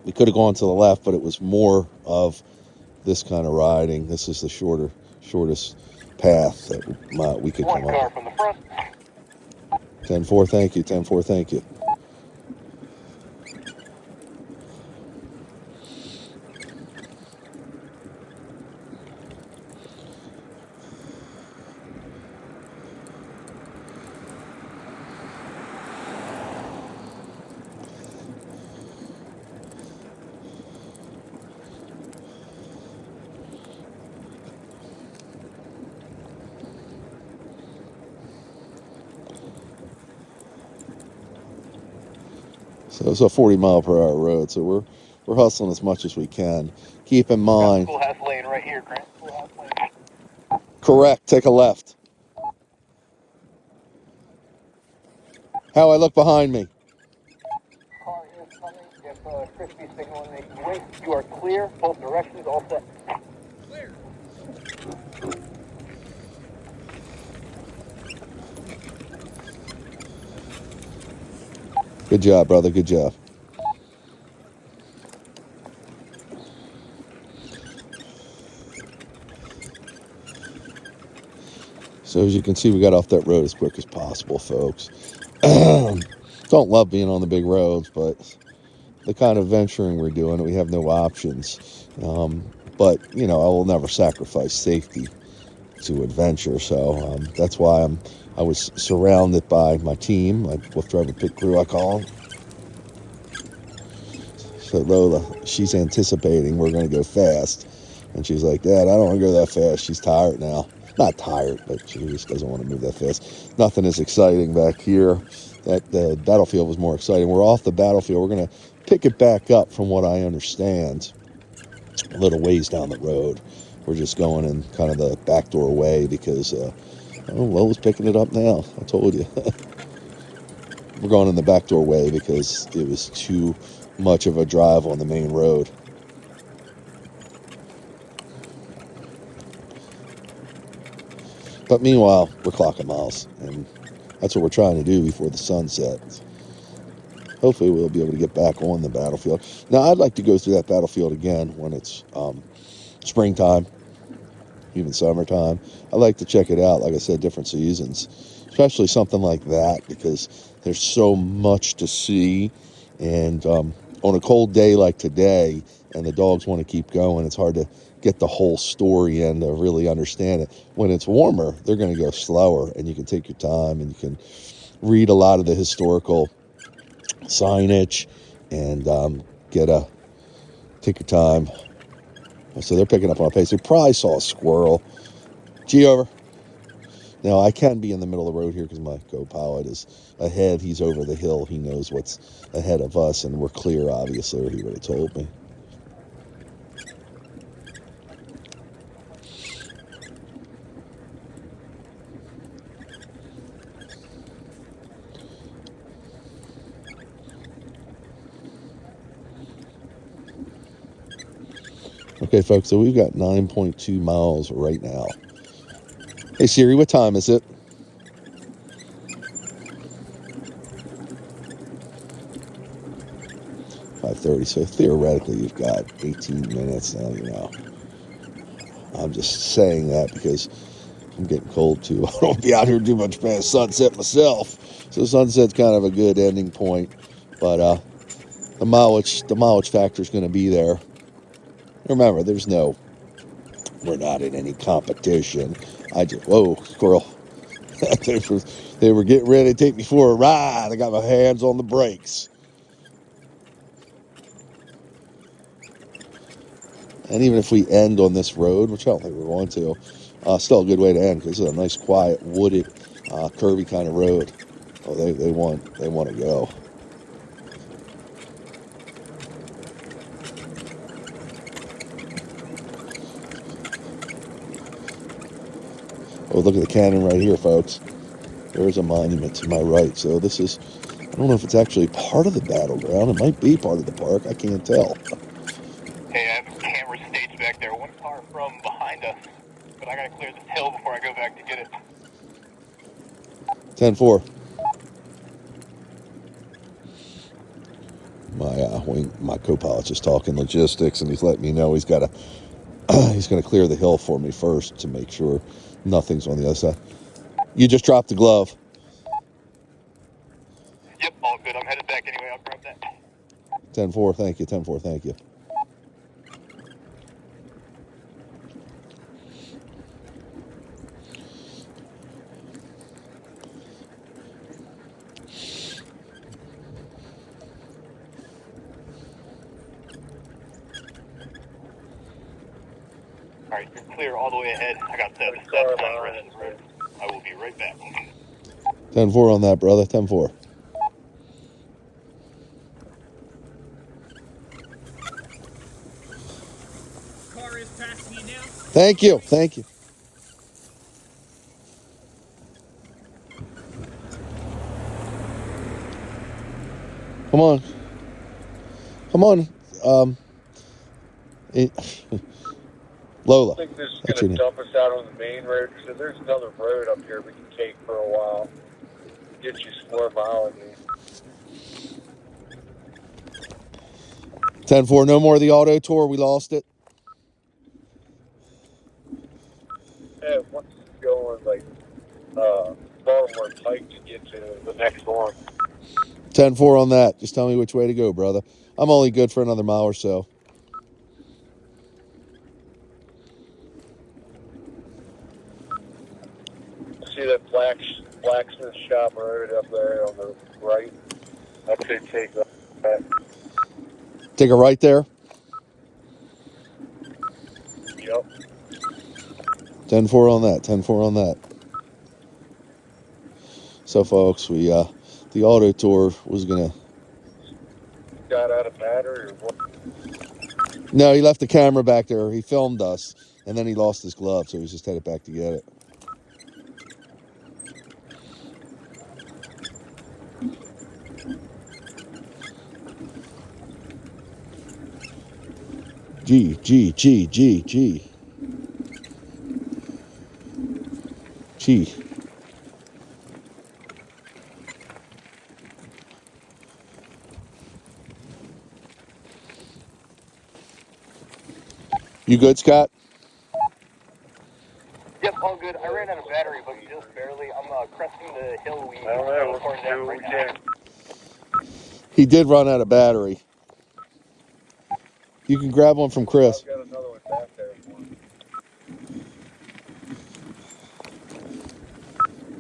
We could have gone to the left, but it was more of this kind of riding. This is the shortest path that we could come One car up. from the front. 10-4, thank you. 10-4, thank you. So it's a 40-mile-per-hour road, so we're hustling as much as we can. Keep in mind. Schoolhouse lane right here, Grant. Schoolhouse lane. Correct. Take a left. How I look behind me. Car is coming. If Crispy signaling making wait, you are clear. Both directions all set. Clear. Good job, brother. Good job. So as you can see, we got off that road as quick as possible, folks. Don't love being on the big roads, but the kind of venturing we're doing, we have no options. But, I will never sacrifice safety to adventure. So that's why I was surrounded by my team, my Wolf Driver Pit Crew, I call them. So Lola, she's anticipating we're going to go fast. And she's like, Dad, I don't want to go that fast. She's tired now. Not tired, but she just doesn't want to move that fast. Nothing is exciting back here. The battlefield was more exciting. We're off the battlefield. We're going to pick it back up from what I understand a little ways down the road. We're just going in kind of the backdoor way because, Lola's picking it up now. I told you. We're going in the backdoor way because it was too much of a drive on the main road. But meanwhile, we're clocking miles, and that's what we're trying to do before the sun sets. Hopefully we'll be able to get back on the battlefield. Now, I'd like to go through that battlefield again when it's springtime, even summertime. I like to check it out, like I said, different seasons, especially something like that, because there's so much to see. And on a cold day like today, and the dogs want to keep going, it's hard to get the whole story and to really understand it. When it's warmer, they're going to go slower, and you can take your time, and you can read a lot of the historical signage and take your time. So they're picking up on pace. They probably saw a squirrel. G over. Now, I can be in the middle of the road here because my co-pilot is ahead. He's over the hill. He knows what's ahead of us, and we're clear, obviously, or he would have told me. Okay, folks, so we've got 9.2 miles right now. Hey, Siri, what time is it? 5:30. So theoretically, you've got 18 minutes now, I'm just saying that because I'm getting cold, too. I don't want to be out here too much past sunset myself. So sunset's kind of a good ending point. But the mileage factor is going to be there. Remember, we're not in any competition. Whoa, squirrel. They were getting ready to take me for a ride. I got my hands on the brakes. And even if we end on this road, which I don't think we're going to, still a good way to end because it's a nice, quiet, wooded, curvy kind of road. Oh, they want to go. Oh, look at the cannon right here, folks. There's a monument to my right. So this is, I don't know if it's actually part of the battleground. It might be part of the park. I can't tell. Hey, there. One car from behind us, but I gotta clear this hill before I go back to get it. 10-4. My co-pilot's just talking logistics, and he's letting me know he's got to he's going to clear the hill for me first to make sure nothing's on the other side. You just dropped the glove. Yep, all good. I'm headed back anyway. I'll grab that. 10-4, thank you. 10-4, thank you. All right, you're clear all the way ahead. I got the stop sign right on the road. I will be right back. 10-4 on that, brother. 10-4. Car is passing you now. Thank you. Thank you. Come on. Come on. Lola. I think this is That's going your to name. dump us out on the main road. So there's another road up here we can take for a while. Get you some more mileage. 10-4, no more of the auto tour. We lost it. Yeah, once it's going like Baltimore Pike to get to the next one. 10-4 on that. Just tell me which way to go, brother. I'm only good for another mile or so. See that blacksmith shop road up there on the right? I could take that. Take a right there. Yep. 10-4 on that. 10-4 on that. So, folks, we the auto tour was gonna. Got out of battery or what? No, he left the camera back there. He filmed us, and then he lost his glove, so he's just headed back to get it. G. You good, Scott? Yep, all good. I ran out of battery, but just barely. I'm cresting the hill we I don't know. We'll pouring do down what we right now. can. He did run out of battery. You can grab one from Chris. I've got another one back there.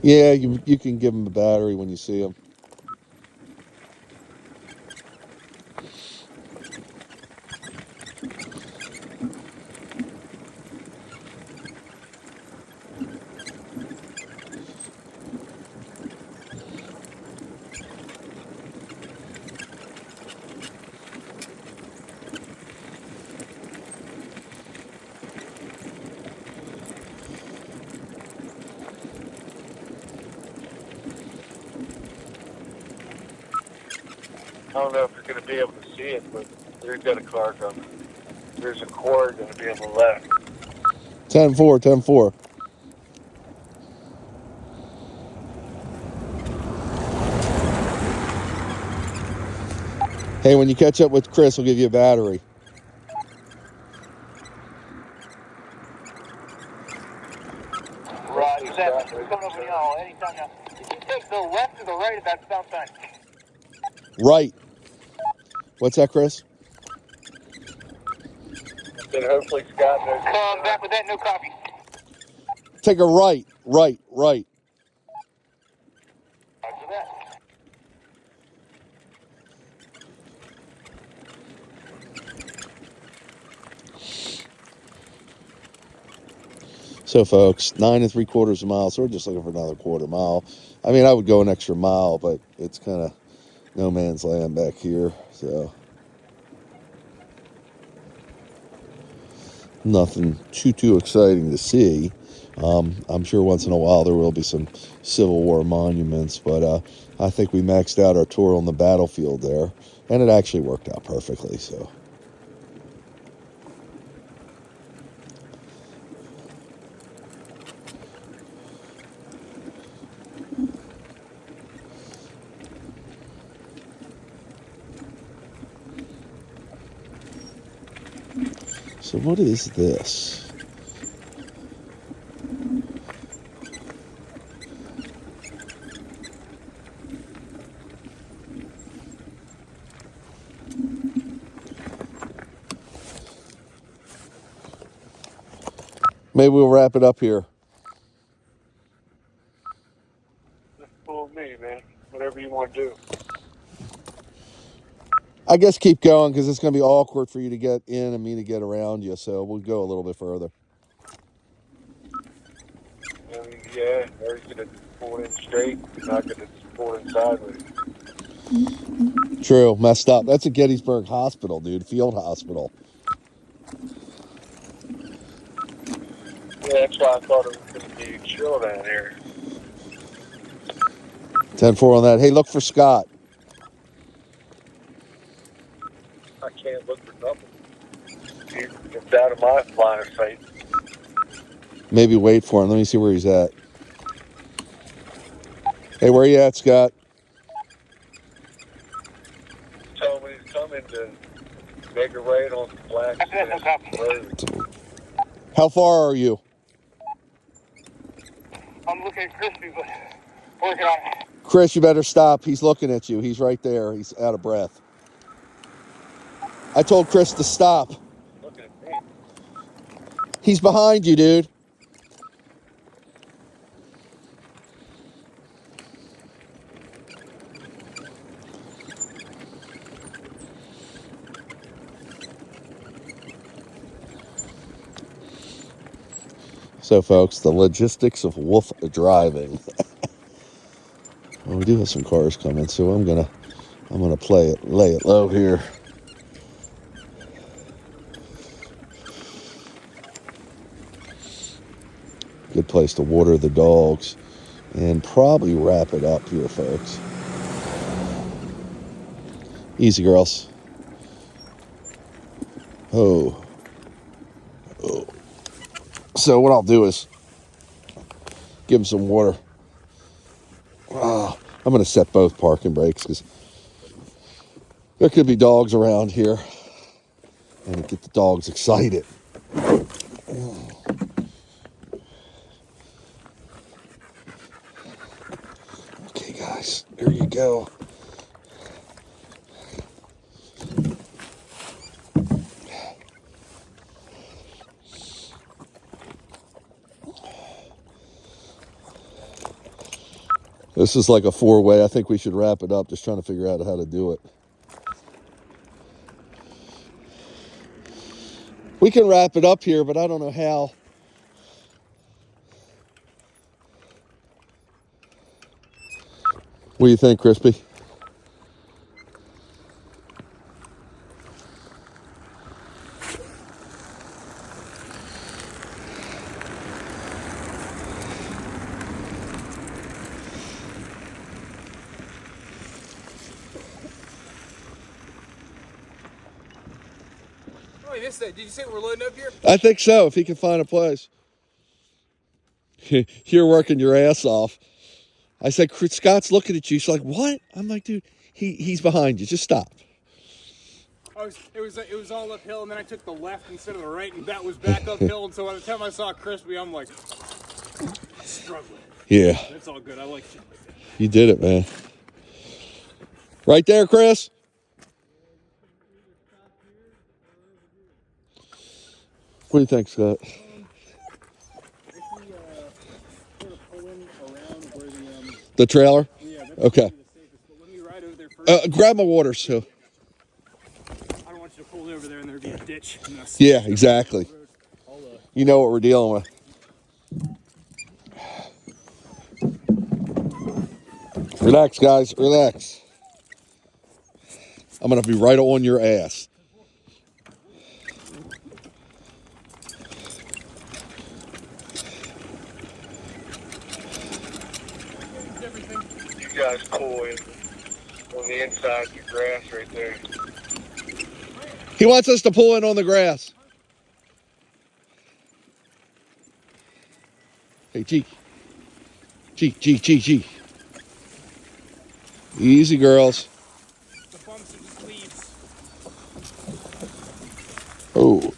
Yeah, you can give him a battery when you see him. I don't know if you're going to be able to see it, but there's got a car coming. There's a cord going to be on the left. 10-4, 10-4. Hey, when you catch up with Chris, he'll give you a battery. Roger that. We're coming over y'all anytime now. If you take the left or the right at that stop sign? Right. What's that, Chris? Then hopefully Scott knows. Come back with that, no copy. Take a right. Roger that. So, folks, 9 3/4 miles. So we're just looking for another quarter mile. I mean, I would go an extra mile, but it's kind of no man's land back here. So nothing too exciting to see. I'm sure once in a while there will be some Civil War monuments, but I think we maxed out our tour on the battlefield there, and it actually worked out perfectly. So So what is this? Maybe we'll wrap it up here. That's cool with me, man. Whatever you want to do. I guess keep going because it's going to be awkward for you to get in and me to get around you. So we'll go a little bit further. I mean, yeah, or you could just pull in straight. You're not going to just pull in sideways. True, messed up. That's a Gettysburg hospital, dude. Field hospital. Yeah, that's why I thought it was going to be chill down here. 10-4 on that. Hey, look for Scott. I can't look for nothing. It's out of my line of sight. Maybe wait for him. Let me see where he's at. Hey, where you at, Scott? Tell me he's coming to make a right on the Black Road. How far are you? I'm looking at Crispy, but working on it. Chris, you better stop. He's looking at you. He's right there. He's out of breath. I told Chris to stop. Looking at me. He's behind you, dude. So, folks, the logistics of wolf driving. Well, we do have some cars coming, so I'm gonna lay it low here. Good place to water the dogs and probably wrap it up here, folks. Easy, girls. Oh. So what I'll do is give them some water. I'm going to set both parking brakes because there could be dogs around here and get the dogs excited. Okay, guys, there you go. This is like a 4-way. I think we should wrap it up. Just trying to figure out how to do it. We can wrap it up here, but I don't know how. What do you think, Crispy? Oh, I missed that. Did you say we're loading up here? I think so, if he can find a place. You're working your ass off. I said, Scott's looking at you. She's like, what? I'm like, dude, he's behind you. Just stop. It was all uphill, and then I took the left instead of the right, and that was back uphill. And so by the time I saw Crispy, I'm like struggling. Yeah. That's all good. I like shit like that. You did it, man. Right there, Chris. What do you think, Scott? If we sort of pull in around where The trailer? yeah, that's Okay. the safest. But let me ride over there first. Grab my water, so. I don't want you to pull over there and there'd be a ditch. Yeah, exactly. You know what we're dealing with. Relax, guys. Relax. I'm going to be right on your ass. You guys pull in on the inside of the grass right there. He wants us to pull in on the grass. Hey, G. G. Easy, girls. The bumps are just leaves. Oh.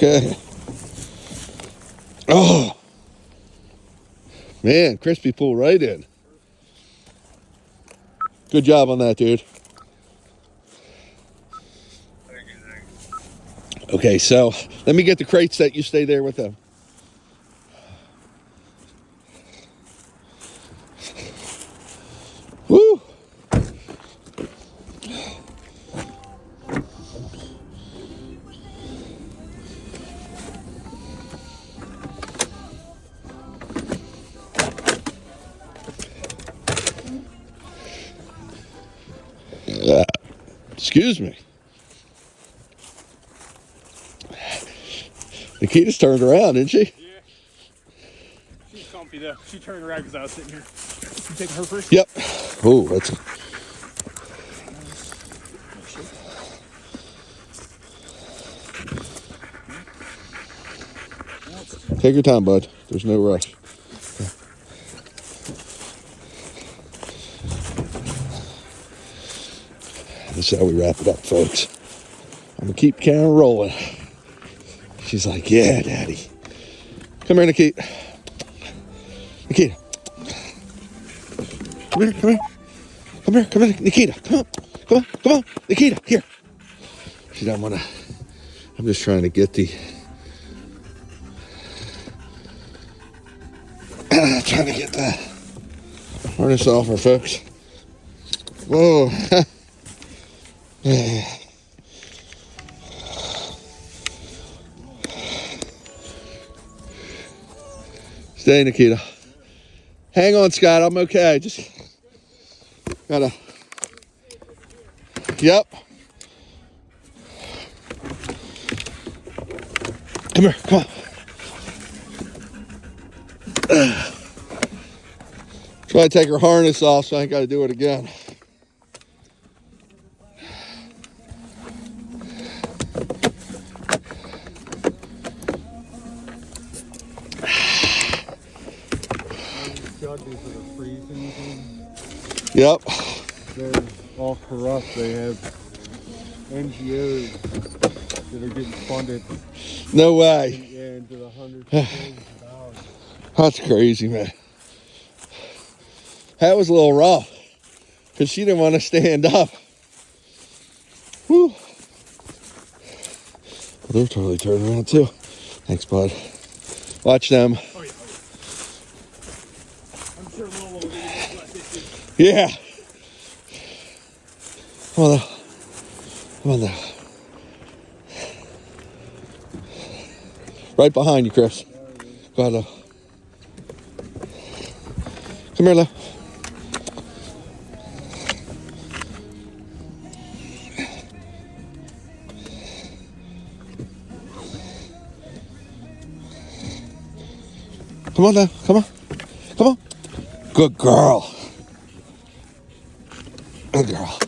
Okay. Oh. Man, crispy pull right in. Good job on that, dude. Okay, so let me get the crates that you stay there with them. Woo! Excuse me. Nikita's turned around, didn't she? Yeah. She's comfy though. She turned around because I was sitting here. You taking her first? Yep. Oh, that's. Take your time, bud. There's no rush. This is how we wrap it up, folks. I'm gonna keep Karen rolling. She's like, yeah, Daddy. Come here, Nikita. Nikita. Come here, come here. Come here, come here, Nikita. Come on, come on, come on. Nikita, here. She doesn't wanna. I'm just trying to get the. Trying to get the harness off her, folks. Whoa. Stay, Nikita. Hang on, Scott. I'm okay. Just gotta. Yep. Come here. Come on. Try to take her harness off so I ain't got to do it again. Yep. They're all corrupt. They have NGOs that are getting funded. No way. Into the hundreds of millions of dollars. That's crazy, man. That was a little rough because she didn't want to stand up. Whew. Well, they're totally turned around too. Thanks, bud. Watch them. Oh, yeah. I'm sure Lolo will get this. Yeah. Come on, though. Come on, though. Right behind you, Chris. Go ahead, though. Come here, Lo. Come on, Lo. Come on. Come on. Good girl. Good girl.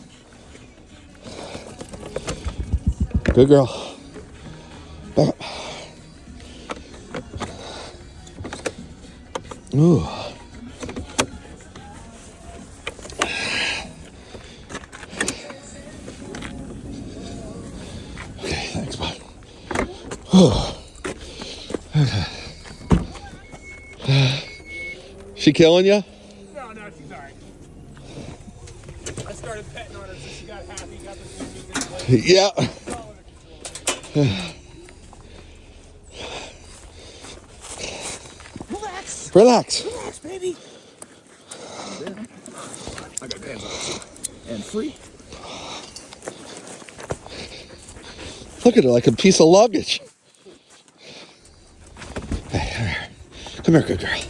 Good girl. Back up. Ooh. Okay, thanks, bud. Okay. She killing you? No, she's alright. I started petting on her so she got happy, got the food. Yeah. Relax. Relax. Relax, baby. I got hands on it. And free. Look at her like a piece of luggage. Hey, come here, good girl.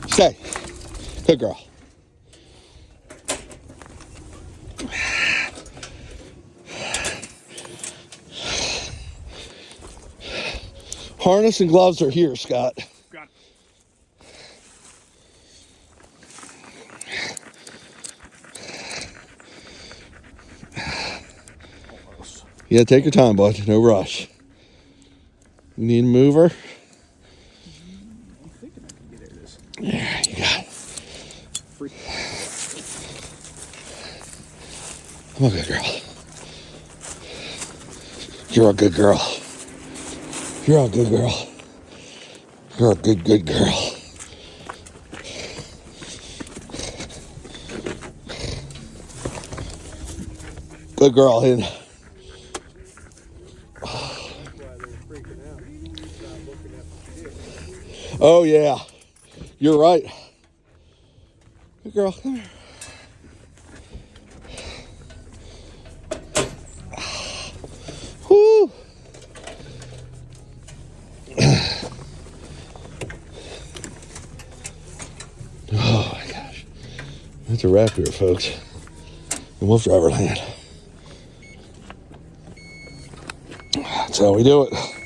Stay. Good girl. Harness and gloves are here, Scott. Got it. Yeah, take your time, bud. No rush. You need a mover? I'm thinking I can get it. Yeah, you got it. Free. I'm a good girl. You're a good girl. You're a good girl. You're a good girl. Good girl, Hin. Oh, yeah. You're right. Good girl, come here. Whoo. Oh, my gosh. That's a wrap here, folks. In Wolf Driver Land. That's how we do it.